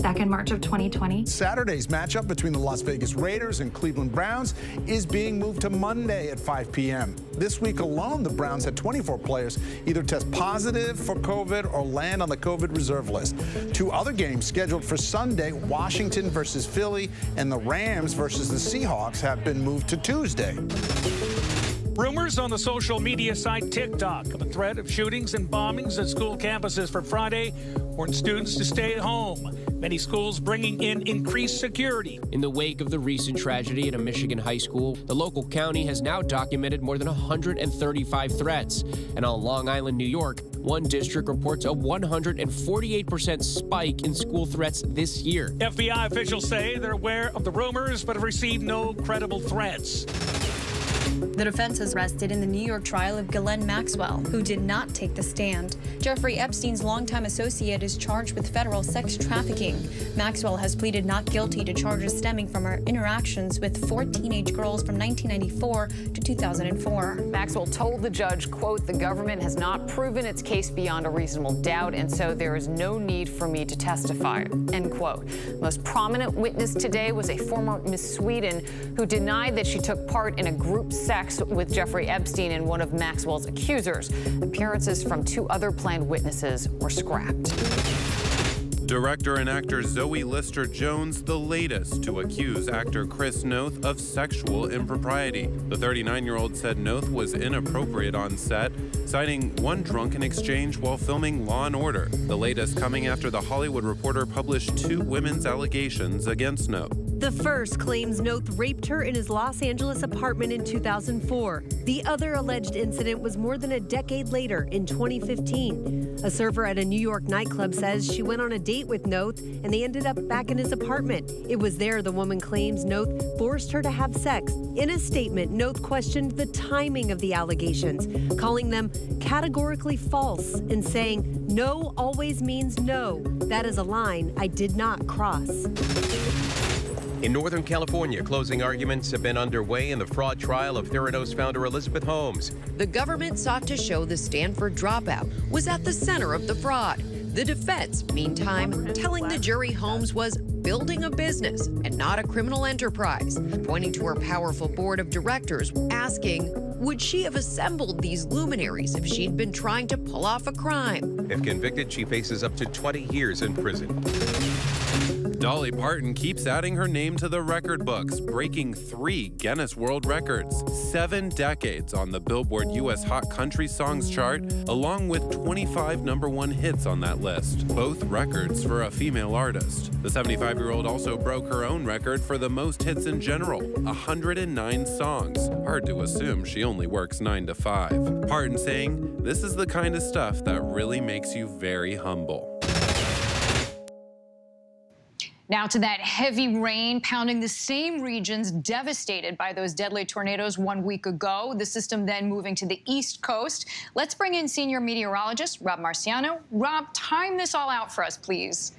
back in March of 2020. Saturday's matchup between the Las Vegas Raiders and Cleveland Browns is being moved to Monday at 5 p.m. This week alone, the Browns had 24 players either test positive for COVID or land on the COVID reserve list. 2 other games scheduled for Sunday, Washington versus Philly and the Rams versus the Seahawks, have been moved to Tuesday. Rumors on the social media site TikTok of a threat of shootings and bombings at school campuses for Friday warned students to stay at home. Many schools bringing in increased security. In the wake of the recent tragedy at a Michigan high school, the local county has now documented more than 135 threats. And on Long Island, New York, one district reports a 148% spike in school threats this year. FBI officials say they're aware of the rumors but have received no credible threats. The defense has arrested in the New York trial of Gillene Maxwell, who did not take the stand. Jeffrey Epstein's longtime associate is charged with federal sex trafficking. Maxwell has pleaded not guilty to charges stemming from her interactions with 4 teenage girls from 1994 to 2004. Maxwell told the judge, quote, "The government has not proven its case beyond a reasonable doubt, and so there is no need for me to testify," end quote. Most prominent witness today was a former Miss Sweden who denied that she took part in a group sex with Jeffrey Epstein and one of Maxwell's accusers. Appearances from 2 other planned witnesses were scrapped. Director and actor Zoe Lister-Jones, the latest to accuse actor Chris Noth of sexual impropriety. The 39-year-old said Noth was inappropriate on set, citing one drunken exchange while filming Law & Order. The latest coming after The Hollywood Reporter published 2 women's allegations against Noth. The first claims Noth raped her in his Los Angeles apartment in 2004. The other alleged incident was more than a decade later in 2015. A server at a New York nightclub says she went on a date with Noth and they ended up back in his apartment. It was there, the woman claims, Noth forced her to have sex. In a statement, Noth questioned the timing of the allegations, calling them categorically false and saying, "No always means no. That is a line I did not cross." In Northern California, closing arguments have been underway in the fraud trial of Theranos founder Elizabeth Holmes. The government sought to show the Stanford dropout was at the center of the fraud. The defense, meantime, telling the jury Holmes was building a business and not a criminal enterprise, pointing to her powerful board of directors, asking, would she have assembled these luminaries if she'd been trying to pull off a crime? If convicted, she faces up to 20 years in prison. Dolly Parton keeps adding her name to the record books, breaking 3 Guinness World Records, 7 decades on the Billboard U.S. Hot Country Songs chart, along with 25 #1 hits on that list, both records for a female artist. The 75-year-old also broke her own record for the most hits in general, 109 songs. Hard to assume she only works 9 to 5. Parton saying, "This is the kind of stuff that really makes you very humble." Now to that heavy rain pounding the same regions devastated by those deadly tornadoes 1 week ago. The system then moving to the East Coast. Let's bring in senior meteorologist Rob Marciano. Rob, time this all out for us, please.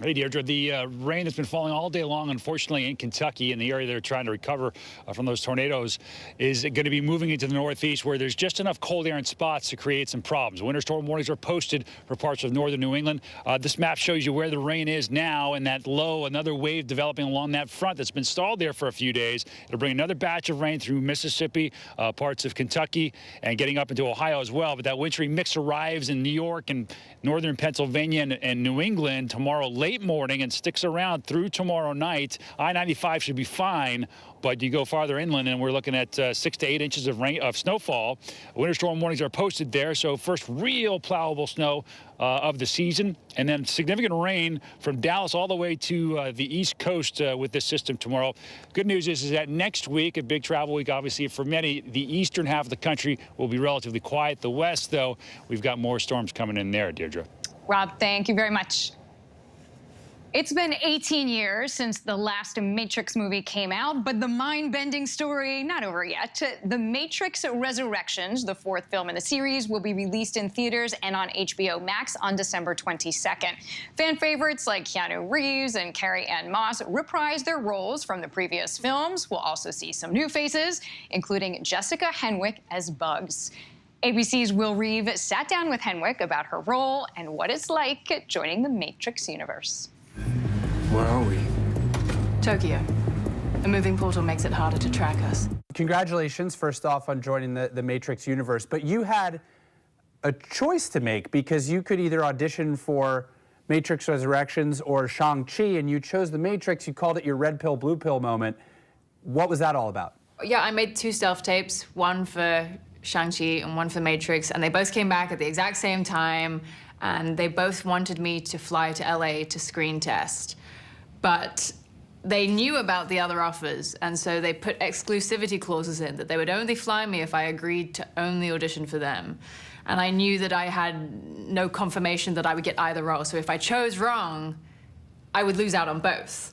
Hey, Deirdre, the rain that's been falling all day long, unfortunately, in Kentucky, in the area they're trying to recover from those tornadoes, is going to be moving into the northeast where there's just enough cold air in spots to create some problems. Winter storm warnings are posted for parts of northern New England. This map shows you where the rain is now, and that low, another wave developing along that front that's been stalled there for a few days. It'll bring another batch of rain through Mississippi, parts of Kentucky, and getting up into Ohio as well. But that wintry mix arrives in New York and northern Pennsylvania and New England tomorrow late morning and sticks around through tomorrow night. I-95 should be fine, but you go farther inland and we're looking at 6 to 8 inches of snowfall. Winter storm warnings are posted there, so first real plowable snow of the season, and then significant rain from Dallas all the way to the East Coast with this system tomorrow. Good news is that next week, a big travel week, obviously, for many, the eastern half of the country will be relatively quiet. The west, though, we've got more storms coming in there, Deirdre. Rob, thank you very much. It's been 18 years since the last Matrix movie came out, but the mind-bending story not over yet. The Matrix Resurrections, the fourth film in the series, will be released in theaters and on HBO Max on December 22nd. Fan favorites like Keanu Reeves and Carrie-Anne Moss reprise their roles from the previous films. We'll also see some new faces, including Jessica Henwick as Bugs. ABC's Will Reeve sat down with Henwick about her role and what it's like joining the Matrix universe. Where are we? Tokyo. A moving portal makes it harder to track us. Congratulations, first off, on joining the Matrix universe. But you had a choice to make because you could either audition for Matrix Resurrections or Shang-Chi, and you chose the Matrix. You called it your red pill, blue pill moment. What was that all about? Yeah, I made 2 stealth tapes, one for Shang-Chi and one for Matrix, and they both came back at the exact same time, and they both wanted me to fly to LA to screen test. But they knew about the other offers, and so they put exclusivity clauses in that they would only fly me if I agreed to only audition for them. And I knew that I had no confirmation that I would get either role, so if I chose wrong, I would lose out on both.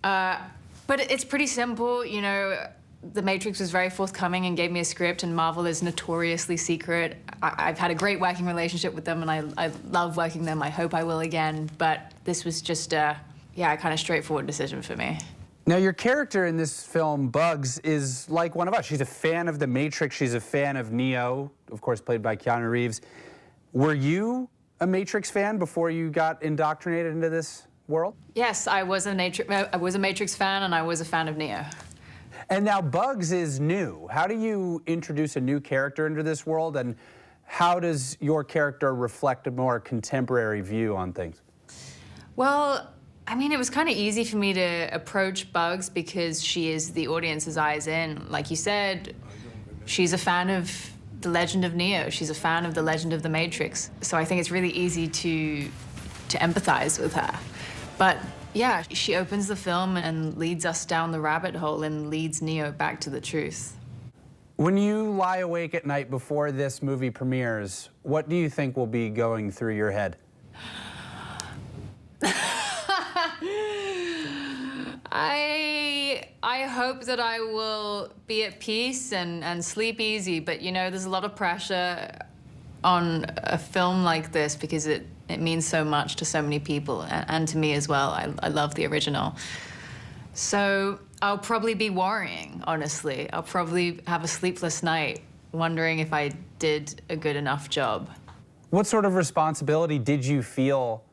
But it's pretty simple, you know. The Matrix was very forthcoming and gave me a script, and Marvel is notoriously secret. I've had a great working relationship with them, and I love working them. I hope I will again, but this was just a kind of straightforward decision for me. Now, your character in this film, Bugs, is like one of us. She's a fan of The Matrix. She's a fan of Neo, of course, played by Keanu Reeves. Were you a Matrix fan before you got indoctrinated into this world? Yes, I was a Matrix fan, and I was a fan of Neo. And now Bugs is new. How do you introduce a new character into this world, and how does your character reflect a more contemporary view on things? Well, I mean, it was kind of easy for me to approach Bugs because she is the audience's eyes in. Like you said, she's a fan of The Legend of Neo. She's a fan of The Legend of the Matrix. So I think it's really easy to empathize with her. But yeah, she opens the film and leads us down the rabbit hole and leads Neo back to the truth. When you lie awake at night before this movie premieres, what do you think will be going through your head? I hope that I will be at peace and sleep easy, but you know, there's a lot of pressure on a film like this because it means so much to so many people, and to me as well. I love the original. So I'll probably be worrying, honestly. I'll probably have a sleepless night wondering if I did a good enough job. What sort of responsibility did you feel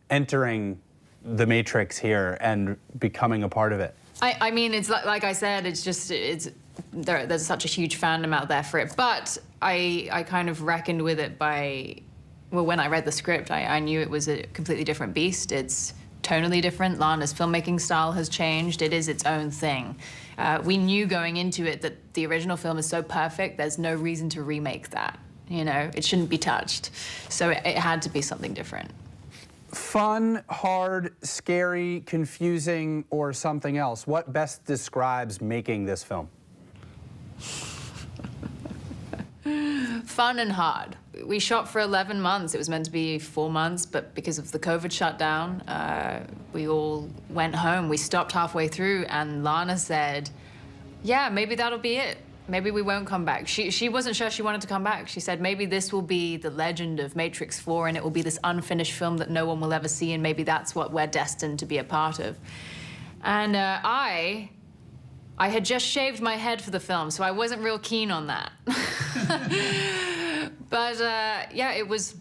entering the Matrix here and becoming a part of it? I mean, it's like I said, there's such a huge fandom out there for it, but I kind of reckoned with it when I read the script, I knew it was a completely different beast. It's tonally different. Lana's filmmaking style has changed. It is its own thing. We knew going into it that the original film is so perfect, there's no reason to remake that. You know, it shouldn't be touched. So it had to be something different. Fun, hard, scary, confusing, or something else? What best describes making this film? Fun and hard. We shot for 11 months. It was meant to be 4 months, but because of the COVID shutdown, we all went home. We stopped halfway through, and Lana said, yeah, maybe that'll be it. Maybe we won't come back. She wasn't sure she wanted to come back. She said maybe this will be the legend of Matrix 4 and it will be this unfinished film that no one will ever see, and maybe that's what we're destined to be a part of. And I had just shaved my head for the film, so I wasn't real keen on that. But yeah, it was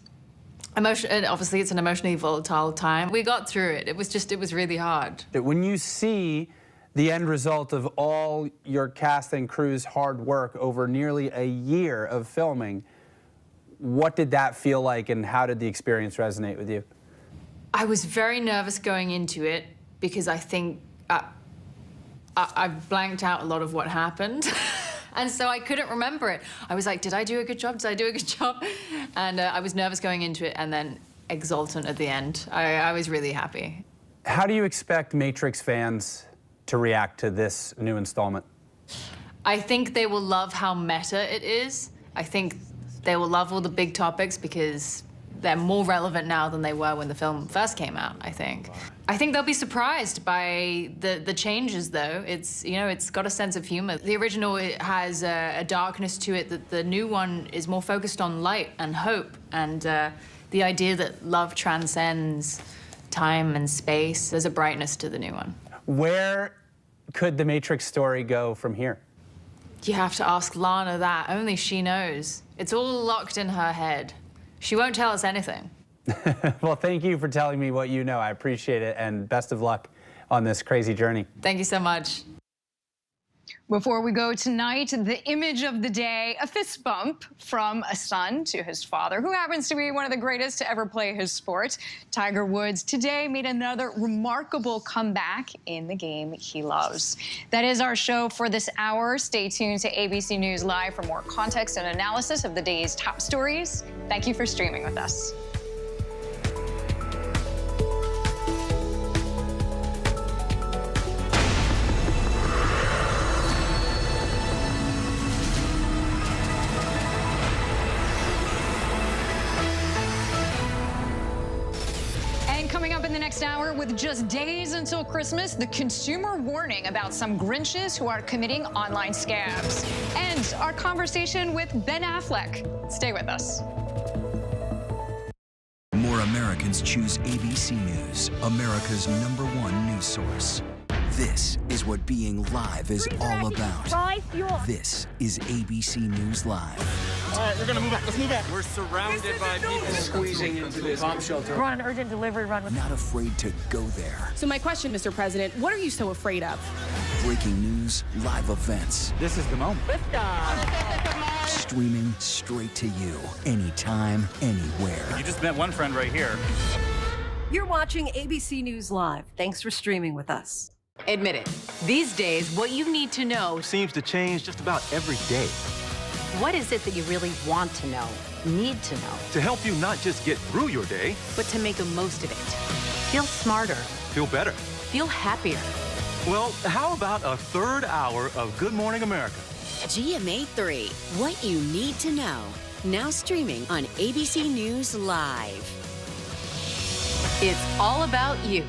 emotional. Obviously, it's an emotionally volatile time. We got through it. It was really hard. When you see the end result of all your cast and crew's hard work over nearly a year of filming, what did that feel like, and how did the experience resonate with you? I was very nervous going into it because I think I blanked out a lot of what happened. And so I couldn't remember it. I was like, did I do a good job? Did I do a good job? And I was nervous going into it and then exultant at the end. I was really happy. How do you expect Matrix fans to react to this new installment? I think they will love how meta it is. I think they will love all the big topics because they're more relevant now than they were when the film first came out, I think. I think they'll be surprised by the changes, though. It's, you know, it's got a sense of humor. The original has a darkness to it that the new one is more focused on light and hope and the idea that love transcends time and space. There's a brightness to the new one. Where could the Matrix story go from here? You have to ask Lana that. Only she knows. It's all locked in her head. She won't tell us anything. Well, thank you for telling me what you know. I appreciate it, and best of luck on this crazy journey. Thank you so much. Before we go tonight, the image of the day, a fist bump from a son to his father, who happens to be one of the greatest to ever play his sport. Tiger Woods today made another remarkable comeback in the game he loves. That is our show for this hour. Stay tuned to ABC News Live for more context and analysis of the day's top stories. Thank you for streaming with us. Coming up in the next hour, with just days until Christmas, the consumer warning about some Grinches who are committing online scams. And our conversation with Ben Affleck. Stay with us. More Americans choose ABC News, America's #1 news source. This is what being live is all about. This is ABC News Live. All right, we're gonna move back. Let's move back. We're surrounded by people squeezing into this bomb shelter. We're on an urgent delivery run. Not afraid to go there. So my question, Mr. President, what are you so afraid of? Breaking news, live events. This is the moment. Streaming straight to you, anytime, anywhere. You just met one friend right here. You're watching ABC News Live. Thanks for streaming with us. Admit it, these days, what you need to know Seems to change just about every day. What is it that you really want to know, need to know, To help you not just get through your day, but to make the most of it? Feel smarter, feel better. feel happier. Well, how about a third hour of Good Morning America? GMA 3, what you need to know. Now streaming on ABC News Live. It's all about you.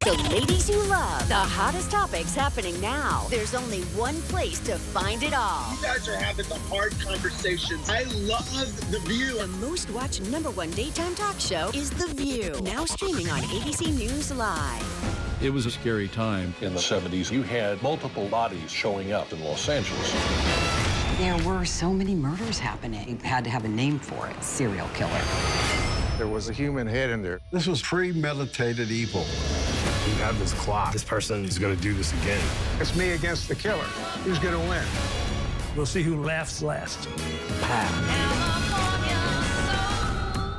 The ladies you love, the hottest topics happening now. There's only one place to find it all. You guys are having the hard conversations. I love The View. The most watched #1 daytime talk show is The View. Now streaming on ABC News Live. It was a scary time. In the 70s, you had multiple bodies showing up in Los Angeles. There were so many murders happening. You had to have a name for it, serial killer. There was a human head in there. This was premeditated evil. You have this clock. This person is going to do this again. It's me against the killer. Who's going to win? We'll see who laughs last.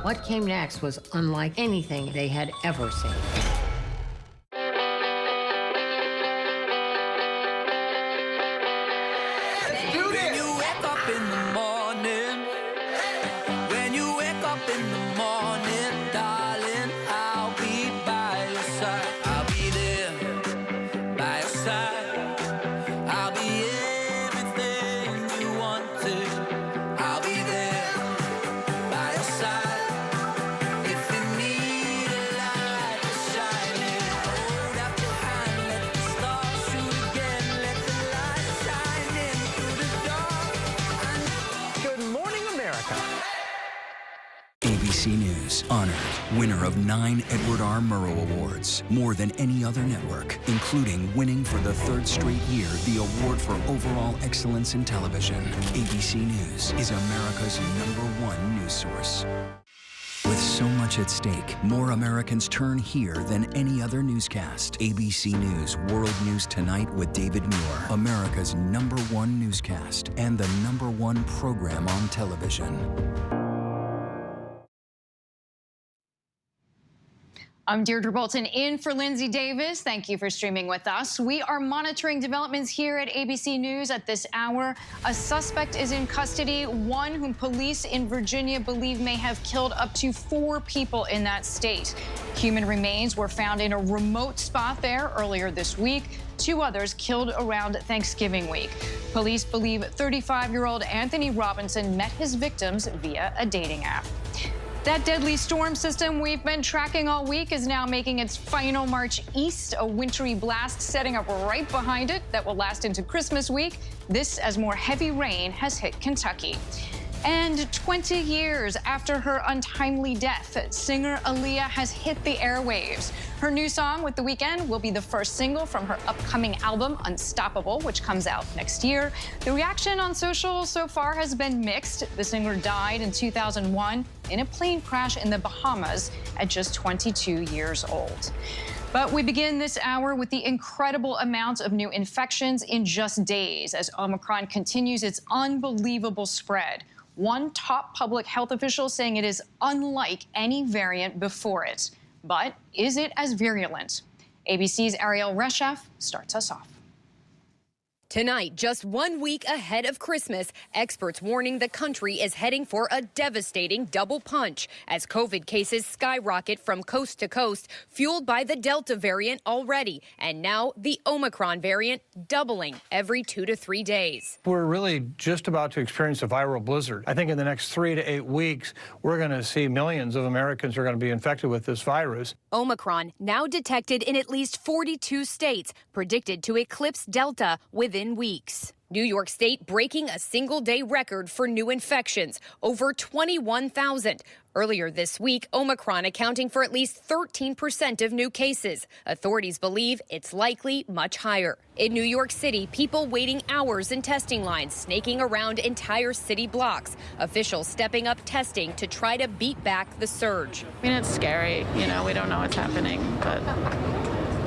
What came next was unlike anything they had ever seen. When you wake up in the morning, when you wake up in the morning, darling, I'll be by your side. I'll be there by your side. I'll be everything you wanted. I'll be there by your side. If you need a light to shine. ABC News honored winner of 9 Edward R. Murrow Awards, more than any other network, including winning for the 3rd straight year the award for overall excellence in television. ABC News is America's #1 news source. With so much at stake, more Americans turn here than any other newscast. ABC News World News Tonight with David Muir, America's #1 newscast and the #1 program on television. I'm Deirdre Bolton in for Lindsay Davis. Thank you for streaming with us. We are monitoring developments here at ABC News at this hour. A suspect is in custody, one whom police in Virginia believe may have killed up to 4 people in that state. Human remains were found in a remote spot there earlier this week. 2 others killed around Thanksgiving week. Police believe 35-year-old Anthony Robinson met his victims via a dating app. That deadly storm system we've been tracking all week is now making its final march east, a wintry blast setting up right behind it that will last into Christmas week. This as more heavy rain has hit Kentucky. And 20 years after her untimely death, singer Aaliyah has hit the airwaves. Her new song, With the Weeknd, will be the first single from her upcoming album, Unstoppable, which comes out next year. The reaction on social so far has been mixed. The singer died in 2001 in a plane crash in the Bahamas at just 22 years old. But we begin this hour with the incredible amount of new infections in just days as Omicron continues its unbelievable spread. One top public health official saying it is unlike any variant before it. But is it as virulent? ABC's Ariel Reshef starts us off. Tonight, just 1 week ahead of Christmas, experts warning the country is heading for a devastating double punch as COVID cases skyrocket from coast to coast, fueled by the Delta variant already, and now the Omicron variant doubling every 2 to 3 days. We're really just about to experience a viral blizzard. I think in the next 3 to 8 weeks, we're going to see millions of Americans are going to be infected with this virus. Omicron, now detected in at least 42 states, predicted to eclipse Delta within weeks. New York State breaking a single-day record for new infections, over 21,000. Earlier this week, Omicron accounting for at least 13% of new cases. Authorities believe it's likely much higher. In New York City, people waiting hours in testing lines, snaking around entire city blocks. Officials stepping up testing to try to beat back the surge. I mean, it's scary. You know, we don't know what's happening, but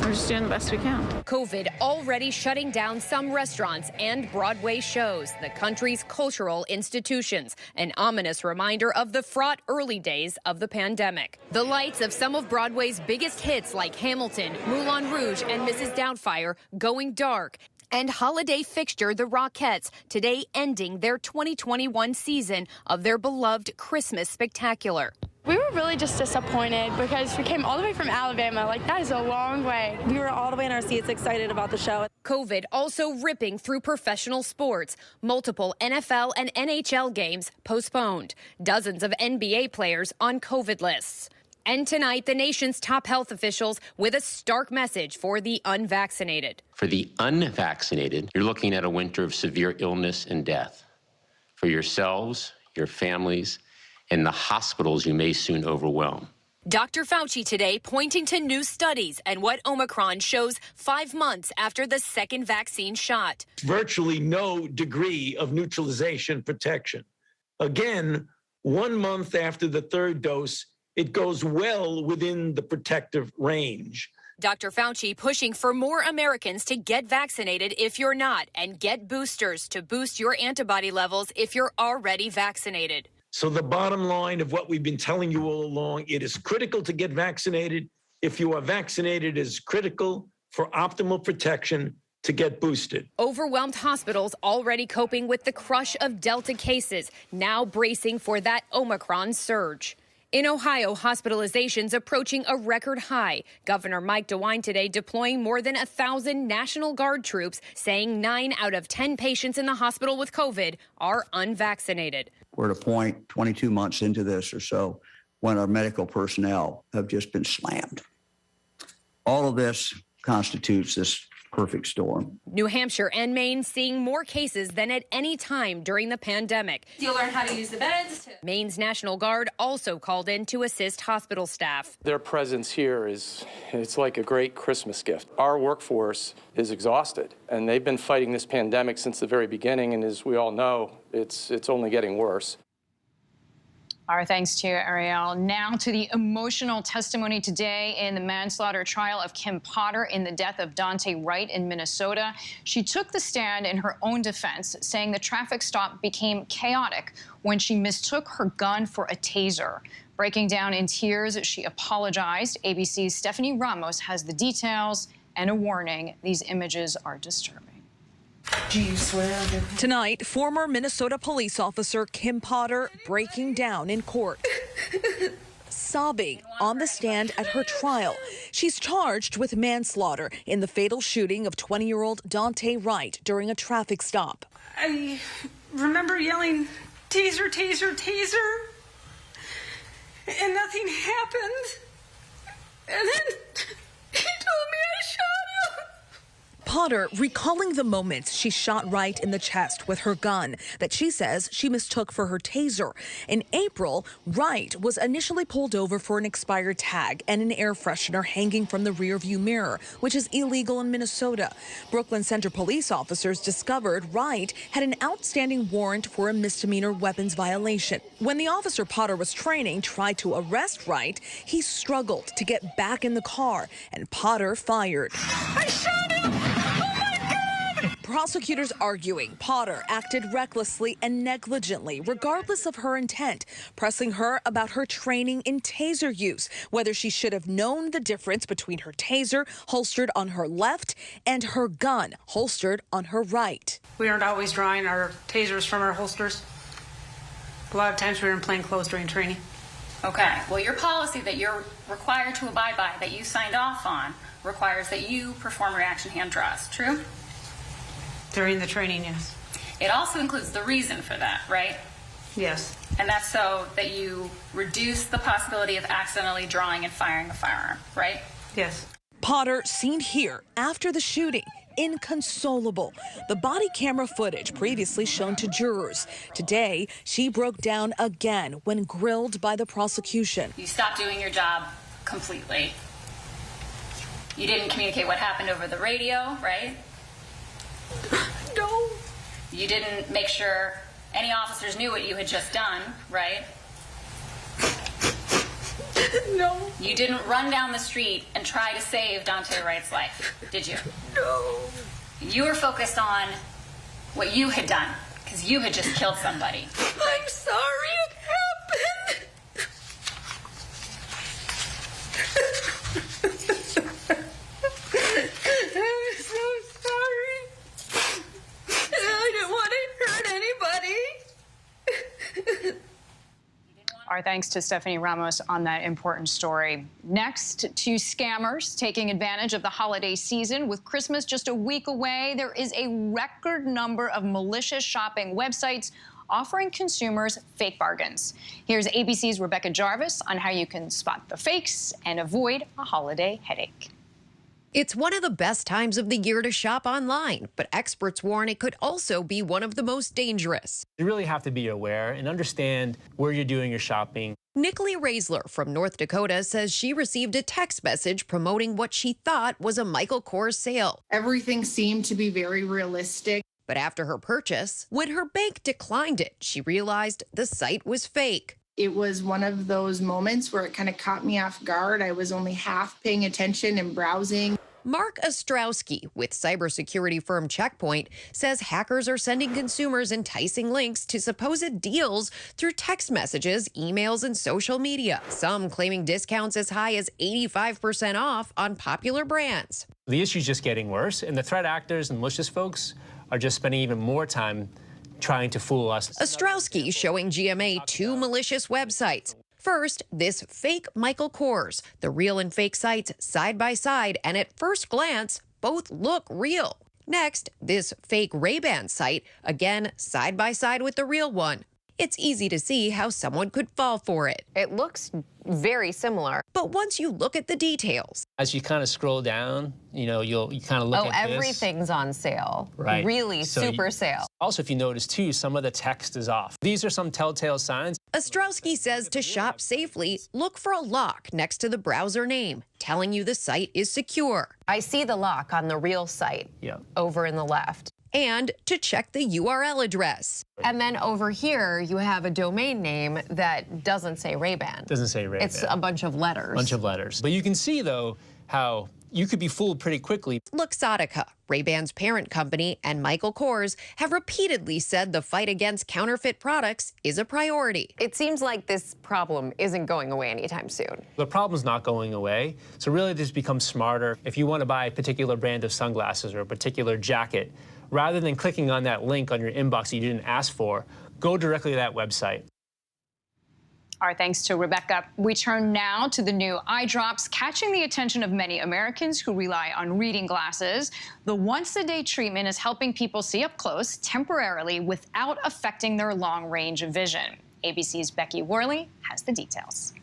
we're just doing the best we can. COVID already shutting down some restaurants and Broadway shows, the country's cultural institutions. An ominous reminder of the fraught early days of the pandemic. The lights of some of Broadway's biggest hits like Hamilton, Moulin Rouge, and Mrs. Doubtfire going dark. And holiday fixture The Rockettes today ending their 2021 season of their beloved Christmas spectacular. We were really just disappointed because we came all the way from Alabama. Like, that is a long way. We were all the way in our seats excited about the show. COVID also ripping through professional sports. Multiple NFL and NHL games postponed. Dozens of NBA players on COVID lists. And tonight, the nation's top health officials with a stark message for the unvaccinated. For the unvaccinated, you're looking at a winter of severe illness and death. For yourselves, your families, and the hospitals you may soon overwhelm. Dr. Fauci today pointing to new studies and what Omicron shows 5 months after the second vaccine shot. Virtually no degree of neutralization protection. Again, 1 month after the 3rd dose, it goes well within the protective range. Dr. Fauci pushing for more Americans to get vaccinated if you're not, and get boosters to boost your antibody levels if you're already vaccinated. So the bottom line of what we've been telling you all along, it is critical to get vaccinated. If you are vaccinated, it is critical for optimal protection to get boosted. Overwhelmed hospitals already coping with the crush of Delta cases, now bracing for that Omicron surge. In Ohio, hospitalizations approaching a record high. Governor Mike DeWine today deploying more than 1,000 National Guard troops, saying 9 out of 10 patients in the hospital with COVID are unvaccinated. We're at a point 22 months into this or so when our medical personnel have just been slammed. All of this constitutes this perfect storm. New Hampshire and Maine seeing more cases than at any time during the pandemic. You'll learn how to use the beds. Maine's National Guard also called in to assist hospital staff. Their presence here it's like a great Christmas gift. Our workforce is exhausted, and they've been fighting this pandemic since the very beginning, and as we all know, it's only getting worse. Our thanks to Ariel. Now to the emotional testimony today in the manslaughter trial of Kim Potter in the death of Dante Wright in Minnesota. She took the stand in her own defense, saying the traffic stop became chaotic when she mistook her gun for a taser. Breaking down in tears, she apologized. ABC's Stephanie Ramos has the details and a warning. These images are disturbing. Do you swear? Tonight, former Minnesota police officer Kim Potter breaking down in court. Sobbing on the stand at her trial. She's charged with manslaughter in the fatal shooting of 20-year-old Dante Wright during a traffic stop. I remember yelling, "Taser, taser, taser," and nothing happened. And then he told me I shot him. Potter recalling the moments she shot Wright in the chest with her gun that she says she mistook for her taser. In April, Wright was initially pulled over for an expired tag and an air freshener hanging from the rearview mirror, which is illegal in Minnesota. Brooklyn Center police officers discovered Wright had an outstanding warrant for a misdemeanor weapons violation. When the officer Potter was training tried to arrest Wright, he struggled to get back in the car, and Potter fired. I shot him! Prosecutors arguing Potter acted recklessly and negligently, regardless of her intent, pressing her about her training in taser use, whether she should have known the difference between her taser holstered on her left and her gun holstered on her right. We aren't always drawing our tasers from our holsters. A lot of times we were in plain clothes during training. Okay, well, your policy that you're required to abide by, that you signed off on, requires that you perform reaction hand draws, true? During the training, yes. It also includes the reason for that, right? Yes. And that's so that you reduce the possibility of accidentally drawing and firing a firearm, right? Yes. Potter seen here after the shooting, inconsolable. The body camera footage previously shown to jurors. Today, she broke down again when grilled by the prosecution. You stopped doing your job completely. You didn't communicate what happened over the radio, right? No. You didn't make sure any officers knew what you had just done, right? No. You didn't run down the street and try to save Dante Wright's life, did you? No. You were focused on what you had done, because you had just killed somebody. Right? I'm sorry it happened. I'm so sorry. I didn't want to hurt anybody. Our thanks to Stephanie Ramos on that important story. Next, to scammers taking advantage of the holiday season. With Christmas just a week away, there is a record number of malicious shopping websites offering consumers fake bargains. Here's ABC's Rebecca Jarvis on how you can spot the fakes and avoid a holiday headache. It's one of the best times of the year to shop online, but experts warn it could also be one of the most dangerous. You really have to be aware and understand where you're doing your shopping. Nickley Raisler from North Dakota says she received a text message promoting what she thought was a Michael Kors sale. Everything seemed to be very realistic. But after her purchase, when her bank declined it, she realized the site was fake. It was one of those moments where it kind of caught me off guard. I was only half paying attention and browsing. Mark Ostrowski with cybersecurity firm Checkpoint says hackers are sending consumers enticing links to supposed deals through text messages, emails, and social media, some claiming discounts as high as 85% off on popular brands. The issue's just getting worse, and the threat actors and malicious folks are just spending even more time trying to fool us. Ostrowski showing GMA two malicious websites. First, this fake Michael Kors, the real and fake sites side by side, and at first glance, both look real. Next, this fake Ray-Ban site, again side by side with the real one. It's easy to see how someone could fall for it. It looks very similar. But once you look at the details. As you kind of scroll down, you kind of look at this. Everything's on sale. Right. Really super sale. Also, if you notice, too, some of the text is off. These are some telltale signs. Ostrowski says to shop safely, look for a lock next to the browser name, telling you the site is secure. I see the lock on the real site over in the left. And to check the URL address. And then over here, you have a domain name that doesn't say Ray-Ban. Doesn't say Ray-Ban. It's a bunch of letters. Bunch of letters. But you can see, though, how you could be fooled pretty quickly. Luxottica, Ray-Ban's parent company, and Michael Kors have repeatedly said the fight against counterfeit products is a priority. It seems like this problem isn't going away anytime soon. The problem's not going away, so really just become smarter. If you want to buy a particular brand of sunglasses or a particular jacket, rather than clicking on that link on your inbox that you didn't ask for, go directly to that website. Our thanks to Rebecca. We turn now to the new eye drops, catching the attention of many Americans who rely on reading glasses. The once-a-day treatment is helping people see up close temporarily without affecting their long-range vision. ABC's Becky Worley has the details.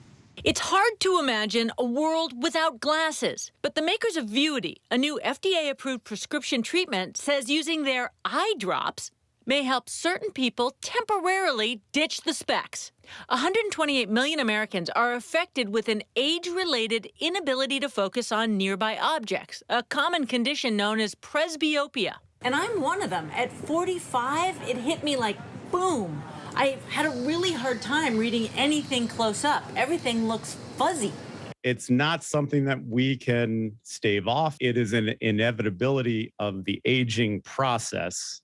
It's hard to imagine a world without glasses, but the makers of Vuity, a new FDA-approved prescription treatment, says using their eye drops may help certain people temporarily ditch the specs. 128 million Americans are affected with an age-related inability to focus on nearby objects, a common condition known as presbyopia. And I'm one of them. At 45, it hit me like boom. I had a really hard time reading anything close up. Everything looks fuzzy. It's not something that we can stave off. It is an inevitability of the aging process,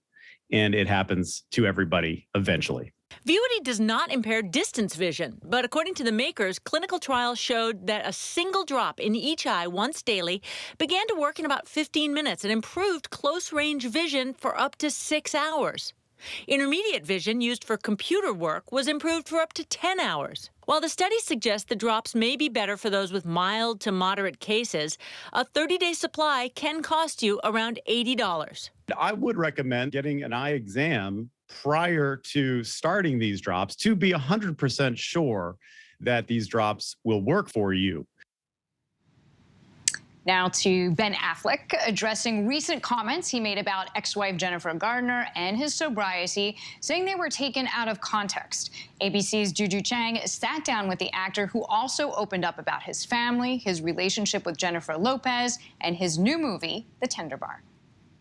and it happens to everybody eventually. Vuity does not impair distance vision, but according to the makers, clinical trials showed that a single drop in each eye once daily began to work in about 15 minutes and improved close-range vision for up to 6 hours. Intermediate vision used for computer work was improved for up to 10 hours. While the study suggests the drops may be better for those with mild to moderate cases, a 30-day supply can cost you around $80. I would recommend getting an eye exam prior to starting these drops to be 100% sure that these drops will work for you. Now to Ben Affleck, addressing recent comments he made about ex-wife Jennifer Gardner and his sobriety, saying they were taken out of context. ABC's Juju Chang sat down with the actor, who also opened up about his family, his relationship with Jennifer Lopez, and his new movie, The Tender Bar.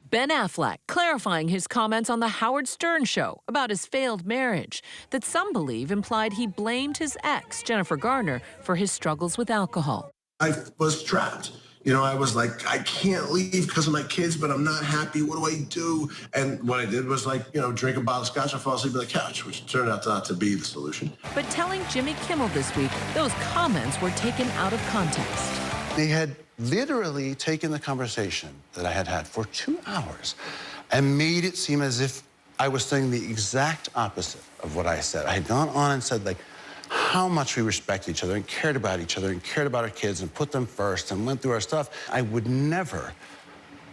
Ben Affleck clarifying his comments on The Howard Stern Show about his failed marriage that some believe implied he blamed his ex, Jennifer Gardner, for his struggles with alcohol. I was trapped. You know, I was like, I can't leave because of my kids, but I'm not happy. What do I do? And what I did was drink a bottle of scotch and fall asleep on the couch, which turned out not to be the solution. But telling Jimmy Kimmel this week, those comments were taken out of context. They had literally taken the conversation that I had for 2 hours and made it seem as if I was saying the exact opposite of what I said. I had gone on and said, how much we respect each other and cared about each other and cared about our kids and put them first and went through our stuff. I would never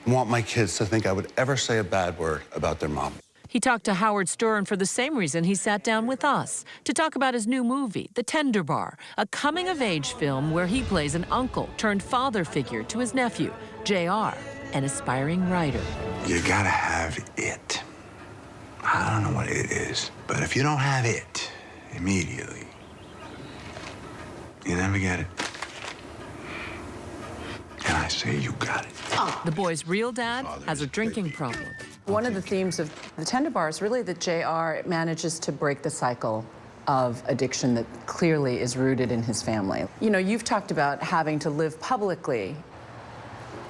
want my kids to think I would ever say a bad word about their mom. He talked to Howard Stern for the same reason he sat down with us, to talk about his new movie, The Tender Bar, a coming-of-age film where he plays an uncle turned father figure to his nephew, JR, an aspiring writer. You gotta have it. I don't know what it is, but if you don't have it immediately, you never get it. And I say you got it. The boy's real dad has a drinking problem. One of the themes of The Tender Bar is really that JR manages to break the cycle of addiction that clearly is rooted in his family. You know, you've talked about having to live publicly,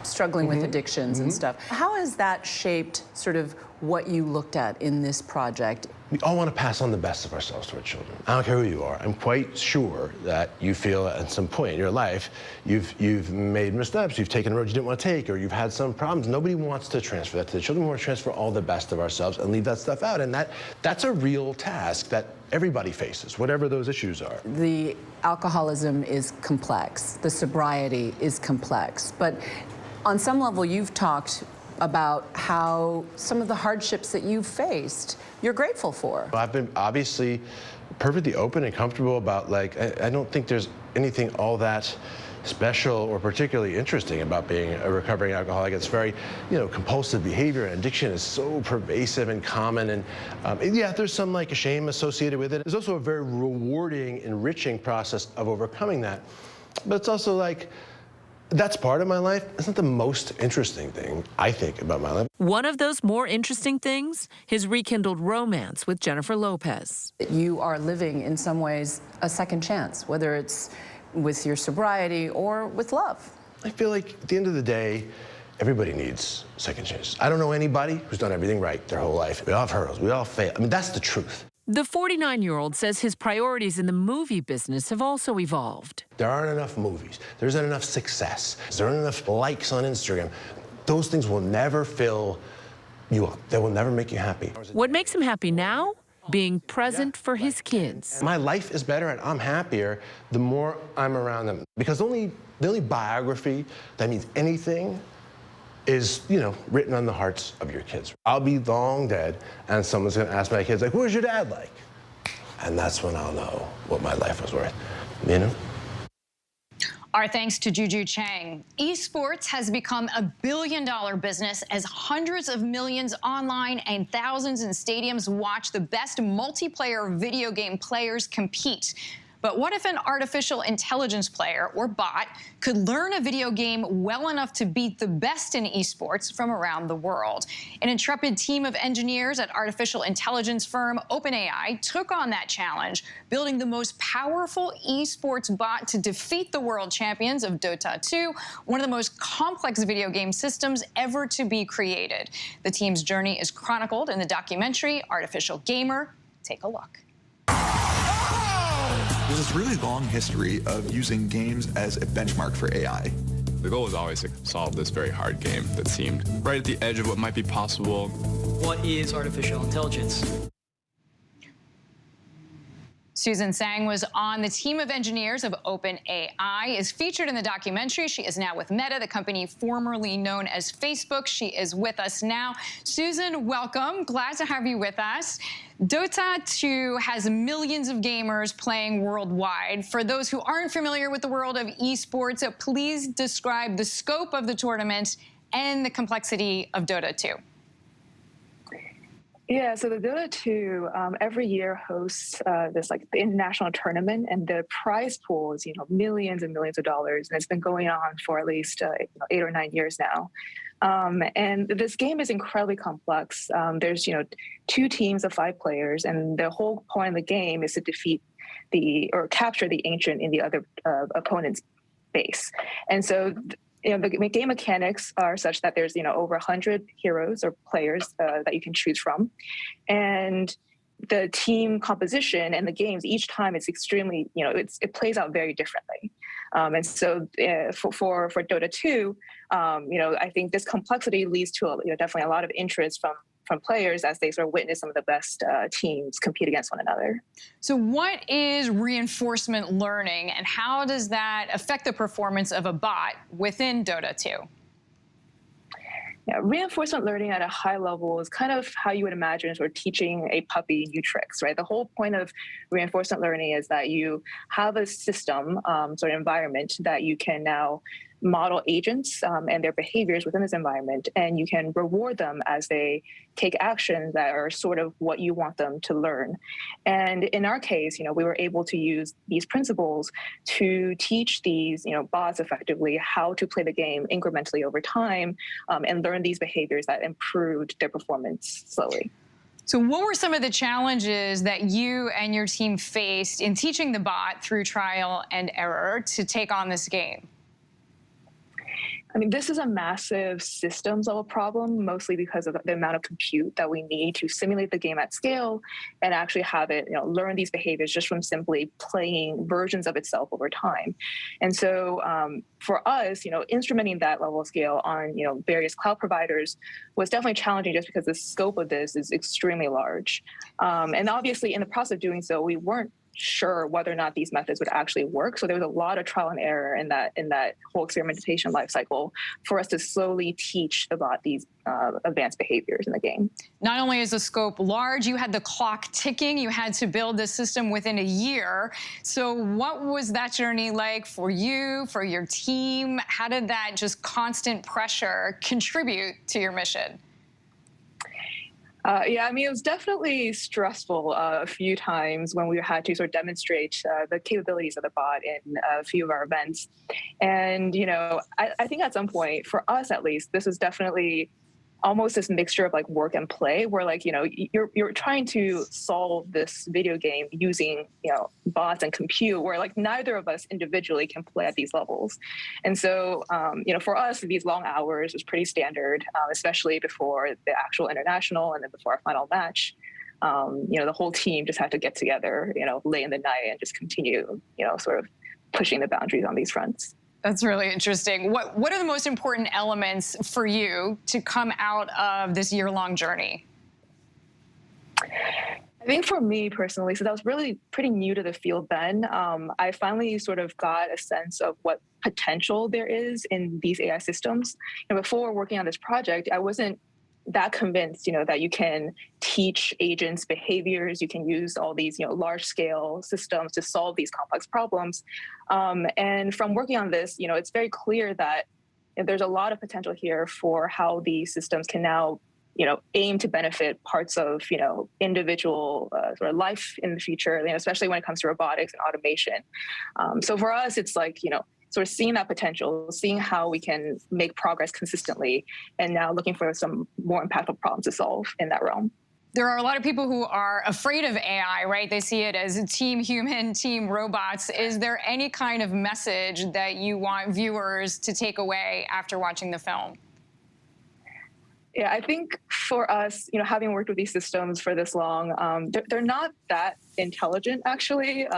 struggling with addictions and stuff. How has that shaped sort of what you looked at in this project? We all want to pass on the best of ourselves to our children. I don't care who you are. I'm quite sure that you feel at some point in your life you've made missteps, you've taken a road you didn't want to take, or you've had some problems. Nobody wants to transfer that to the children. We want to transfer all the best of ourselves and leave that stuff out. And that's a real task that everybody faces, whatever those issues are. The alcoholism is complex. The sobriety is complex. But on some level, you've talked about how some of the hardships that you've faced, you're grateful for. I've been obviously perfectly open and comfortable about, like, I don't think there's anything all that special or particularly interesting about being a recovering alcoholic. It's very, compulsive behavior and addiction is so pervasive and common. And yeah, there's some like a shame associated with it. There's also a very rewarding, enriching process of overcoming that. But it's also like, that's part of my life. It's not the most interesting thing, I think, about my life. One of those more interesting things, his rekindled romance with Jennifer Lopez. You are living, in some ways, a second chance, whether it's with your sobriety or with love. I feel like at the end of the day, everybody needs second chances. I don't know anybody who's done everything right their whole life. We all have hurdles. We all fail. I mean, that's the truth. The 49-year-old says his priorities in the movie business have also evolved. There aren't enough movies. There isn't enough success. There aren't enough likes on Instagram. Those things will never fill you up. They will never make you happy. What makes him happy now? Being present for his kids. My life is better and I'm happier the more I'm around them. Because the only biography that means anything is, written on the hearts of your kids. I'll be long dead and someone's gonna ask my kids, like, what was your dad like? And that's when I'll know what my life was worth, Our thanks to Juju Chang. Esports has become a billion-dollar business as hundreds of millions online and thousands in stadiums watch the best multiplayer video game players compete. But what if an artificial intelligence player or bot could learn a video game well enough to beat the best in esports from around the world? An intrepid team of engineers at artificial intelligence firm OpenAI took on that challenge, building the most powerful esports bot to defeat the world champions of Dota 2, one of the most complex video game systems ever to be created. The team's journey is chronicled in the documentary Artificial Gamer. Take a look. There's this really long history of using games as a benchmark for AI. The goal was always to solve this very hard game that seemed right at the edge of what might be possible. What is artificial intelligence? Susan Sang was on the team of engineers of OpenAI, is featured in the documentary. She is now with Meta, the company formerly known as Facebook. She is with us now. Susan, welcome. Glad to have you with us. Dota 2 has millions of gamers playing worldwide. For those who aren't familiar with the world of esports, please describe the scope of the tournament and the complexity of Dota 2. Yeah, so the Dota 2 every year hosts this the international tournament, and the prize pool is millions and millions of dollars, and it's been going on for at least 8 or 9 years now. And this game is incredibly complex. There's 2 teams of 5 players, and the whole point of the game is to defeat or capture the ancient in the other opponent's base. And so the game mechanics are such that there's, over 100 heroes or players that you can choose from. And the team composition and the games, each time it's extremely, it plays out very differently. And so for Dota 2, I think this complexity leads to definitely a lot of interest from players as they sort of witness some of the best teams compete against one another. So what is reinforcement learning, and how does that affect the performance of a bot within Dota 2? Yeah, reinforcement learning at a high level is kind of how you would imagine sort of teaching a puppy new tricks, right? The whole point of reinforcement learning is that you have a system, sort of environment that you can now model agents and their behaviors within this environment, and you can reward them as they take actions that are sort of what you want them to learn. And in our case, we were able to use these principles to teach these, bots effectively how to play the game incrementally over time and learn these behaviors that improved their performance slowly. So what were some of the challenges that you and your team faced in teaching the bot through trial and error to take on this game? I mean, this is a massive systems level problem, mostly because of the amount of compute that we need to simulate the game at scale and actually have it, learn these behaviors just from simply playing versions of itself over time. And so for us, instrumenting that level of scale on, various cloud providers was definitely challenging just because the scope of this is extremely large. And obviously in the process of doing so, we weren't sure whether or not these methods would actually work. So there was a lot of trial and error in that whole experimentation life cycle for us to slowly teach about these advanced behaviors in the game. Not only is the scope large, you had the clock ticking. You had to build this system within a year. So what was that journey like for you, for your team? How did that just constant pressure contribute to your mission? Yeah, I mean, it was definitely stressful a few times when we had to sort of demonstrate the capabilities of the bot in a few of our events. And, you know, I think at some point, for us at least, this is definitely almost this mixture of like work and play, where like, you know, you're trying to solve this video game using, you know, bots and compute, where like neither of us individually can play at these levels. And so, you know, for us, these long hours was pretty standard, especially before the actual international and then before our final match. You know, the whole team just had to get together, you know, late in the night and just continue, you know, sort of pushing the boundaries on these fronts. That's really interesting. What are the most important elements for you to come out of this year-long journey? I think for me personally, so that was really pretty new to the field then. I finally sort of got a sense of what potential there is in these AI systems. And before working on this project, I wasn't that convinced, you know, that you can teach agents behaviors, you can use all these, you know, large scale systems to solve these complex problems. And from working on this, you know, it's very clear that there's a lot of potential here for how these systems can now, you know, aim to benefit parts of, you know, individual sort of life in the future, you know, especially when it comes to robotics and automation. So for us, it's like, you know, sort of seeing that potential, seeing how we can make progress consistently, and now looking for some more impactful problems to solve in that realm. There are a lot of people who are afraid of AI, right? They see it as team human, team robots. Is there any kind of message that you want viewers to take away after watching the film? Yeah, I think for us, you know, having worked with these systems for this long, they're not that intelligent, actually.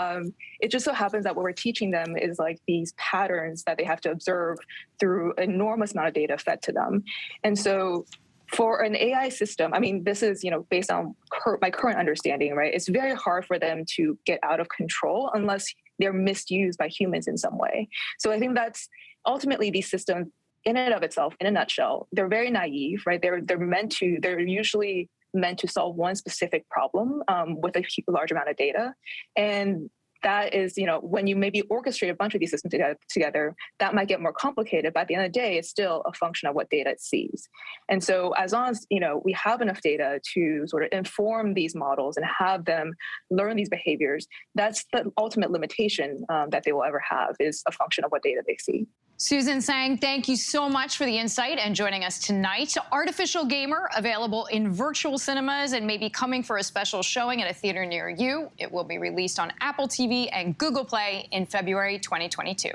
It just so happens that what we're teaching them is like these patterns that they have to observe through an enormous amount of data fed to them. And so for an AI system, I mean, this is, you know, based on my current understanding, right? It's very hard for them to get out of control unless they're misused by humans in some way. So I think that's ultimately these systems, in and of itself, in a nutshell, they're very naive, right? They're usually meant to solve one specific problem with a large amount of data. And that is, you know, when you maybe orchestrate a bunch of these systems together, that might get more complicated, but at the end of the day, it's still a function of what data it sees. And so as long as, you know, we have enough data to sort of inform these models and have them learn these behaviors, that's the ultimate limitation that they will ever have, is a function of what data they see. Susan Sang, thank you so much for the insight and joining us tonight. Artificial Gamer, available in virtual cinemas and maybe coming for a special showing at a theater near you. It will be released on Apple TV and Google Play in February 2022.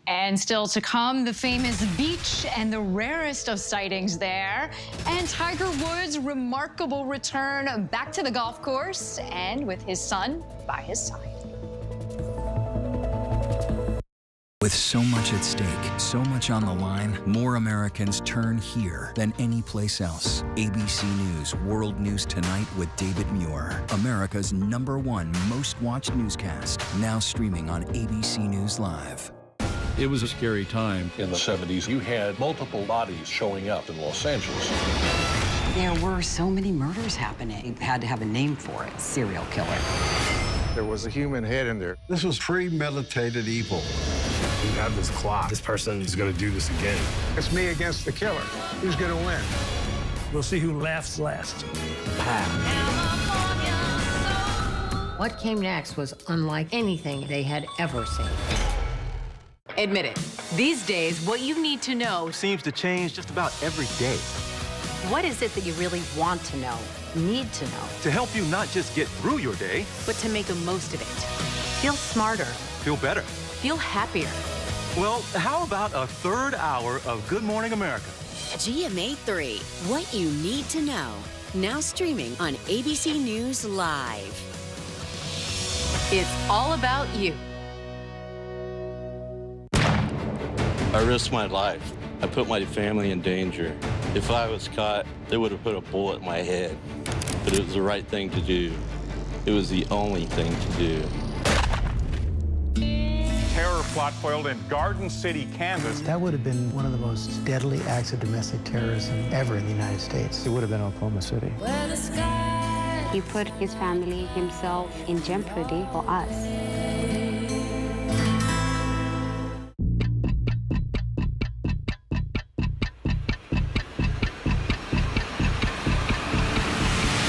And still to come, the famous beach and the rarest of sightings there. And Tiger Woods' remarkable return back to the golf course and with his son by his side. With so much at stake, so much on the line, more Americans turn here than any place else. ABC News World News Tonight with David Muir, America's #1 most watched newscast, now streaming on ABC News Live. It was a scary time. In the 70s, you had multiple bodies showing up in Los Angeles. There were so many murders happening. You had to have a name for it, serial killer. There was a human head in there. This was premeditated evil. We have this clock. This person is going to do this again. It's me against the killer. Who's going to win? We'll see who laughs last. What came next was unlike anything they had ever seen. Admit it, these days, what you need to know seems to change just about every day. What is it that you really want to know, need to know? To help you not just get through your day, but to make the most of it. Feel smarter. Feel better. Feel happier. Well, how about a third hour of Good Morning America? GMA 3, what you need to know. Now streaming on ABC News Live. It's all about you. I risked my life. I put my family in danger. If I was caught, they would have put a bullet in my head. But it was the right thing to do. It was the only thing to do. Terror plot foiled in Garden City, Kansas. That would have been one of the most deadly acts of domestic terrorism ever in the United States. It would have been Oklahoma City. He put his family, himself, in jeopardy for us.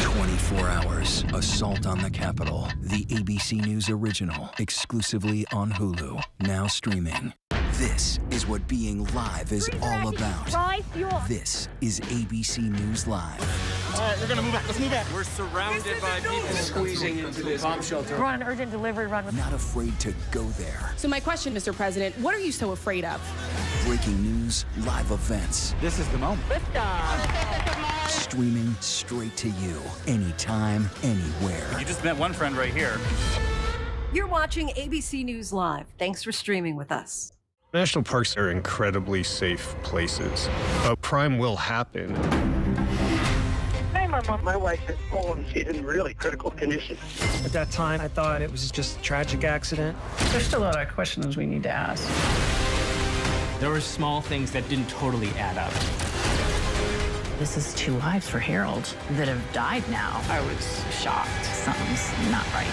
24 hours. Assault on the Capitol. The ABC News original. Exclusively on Hulu. Now streaming. This is what being live is all about. This is ABC News Live. All right, we're gonna move back. Let's move back. We're surrounded by people squeezing into this bomb shelter. We're on an urgent delivery run. Not afraid to go there. So my question, Mr. President, what are you so afraid of? Breaking news, live events. This is the moment. Streaming straight to you, anytime, anywhere. You just met one friend right here. You're watching ABC News Live. Thanks for streaming with us. National parks are incredibly safe places, but crime will happen. My wife has fallen. She's in really critical condition. At that time, I thought it was just a tragic accident. There's still a lot of questions we need to ask. There were small things that didn't totally add up. This is 2 lives for Harold that have died now. I was shocked. Something's not right.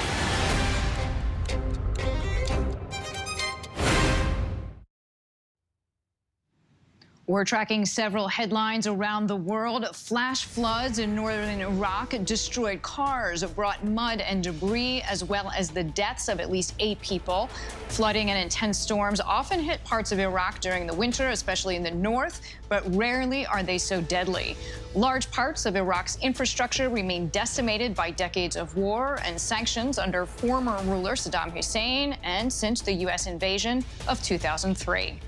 We're tracking several headlines around the world. Flash floods in northern Iraq destroyed cars, brought mud and debris, as well as the deaths of at least 8 people. Flooding and intense storms often hit parts of Iraq during the winter, especially in the north, but rarely are they so deadly. Large parts of Iraq's infrastructure remain decimated by decades of war and sanctions under former ruler Saddam Hussein and since the U.S. invasion of 2003.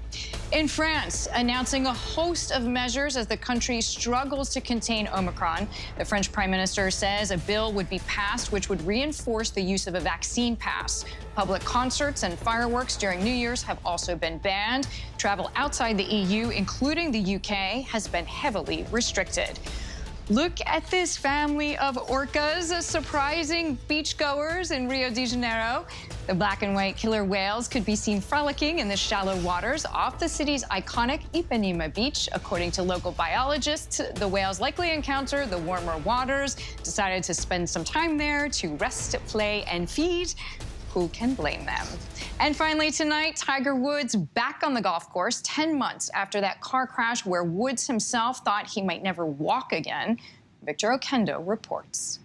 In France, announcing a host of measures as the country struggles to contain Omicron. The French Prime Minister says a bill would be passed which would reinforce the use of a vaccine pass. Public concerts and fireworks during New Year's have also been banned. Travel outside the EU, including the UK, has been heavily restricted. Look at this family of orcas surprising beachgoers in Rio de Janeiro. The black and white killer whales could be seen frolicking in the shallow waters off the city's iconic Ipanema beach. According to local biologists, the whales likely encountered the warmer waters, decided to spend some time there to rest, play, and feed. Who can blame them? And finally tonight, Tiger Woods back on the golf course 10 months after that car crash where Woods himself thought he might never walk again. Victor Okendo reports.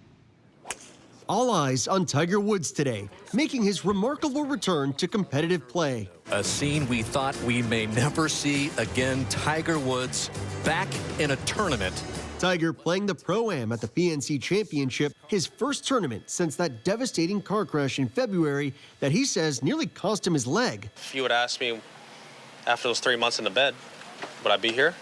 All eyes on Tiger Woods today, making his remarkable return to competitive play. A scene we thought we may never see again. Tiger Woods back in a tournament. Tiger playing the Pro-Am at the PNC Championship, his first tournament since that devastating car crash in February that he says nearly cost him his leg. If you would ask me after those 3 months in the bed, would I be here?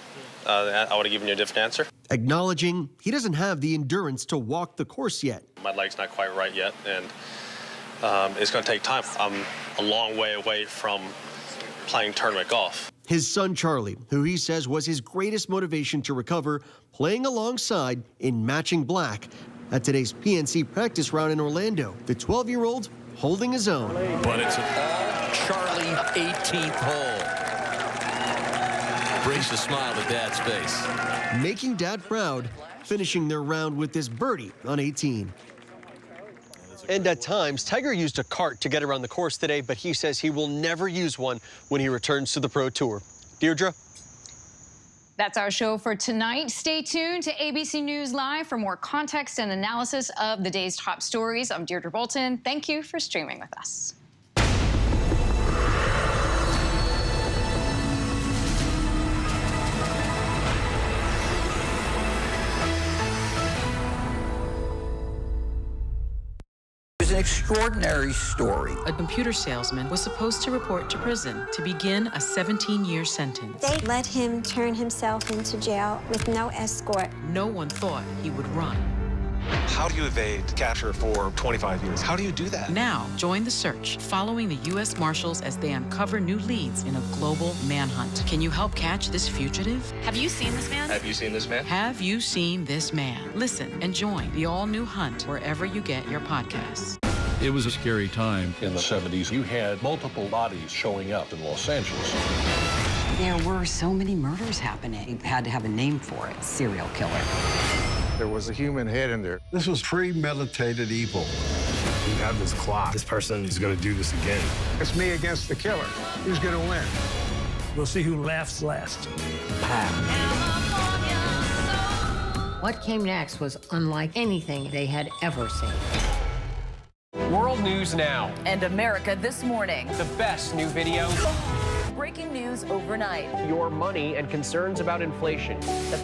I would have given you a different answer. Acknowledging he doesn't have the endurance to walk the course yet. My leg's not quite right yet, and it's going to take time. I'm a long way away from playing tournament golf. His son, Charlie, who he says was his greatest motivation to recover, playing alongside in matching black at today's PNC practice round in Orlando. The 12-year-old holding his own. But it's an all-Charlie 18th hole. Brings a smile to Dad's face. Making Dad proud, finishing their round with this birdie on 18. And at times, Tiger used a cart to get around the course today, but he says he will never use one when he returns to the Pro Tour. Deirdre? That's our show for tonight. Stay tuned to ABC News Live for more context and analysis of the day's top stories. I'm Deirdre Bolton. Thank you for streaming with us. An extraordinary story. A computer salesman was supposed to report to prison to begin a 17-year sentence. They let him turn himself into jail with no escort. No one thought he would run. How do you evade capture for 25 years? How do you do that? Now, join the search, following the U.S. Marshals as they uncover new leads in a global manhunt. Can you help catch this fugitive? Have you seen this man? Have you seen this man? Have you seen this man? Listen and join the all-new Hunt wherever you get your podcasts. It was a scary time. In the 70s, you had multiple bodies showing up in Los Angeles. There were so many murders happening. You had to have a name for it, serial killer. There was a human head in there. This was premeditated evil. You have this clock. This person is going to do this again. It's me against the killer. Who's going to win? We'll see who laughs last. What came next was unlike anything they had ever seen. World News Now. And America This Morning. The best new videos. Breaking news overnight. Your money and concerns about inflation. The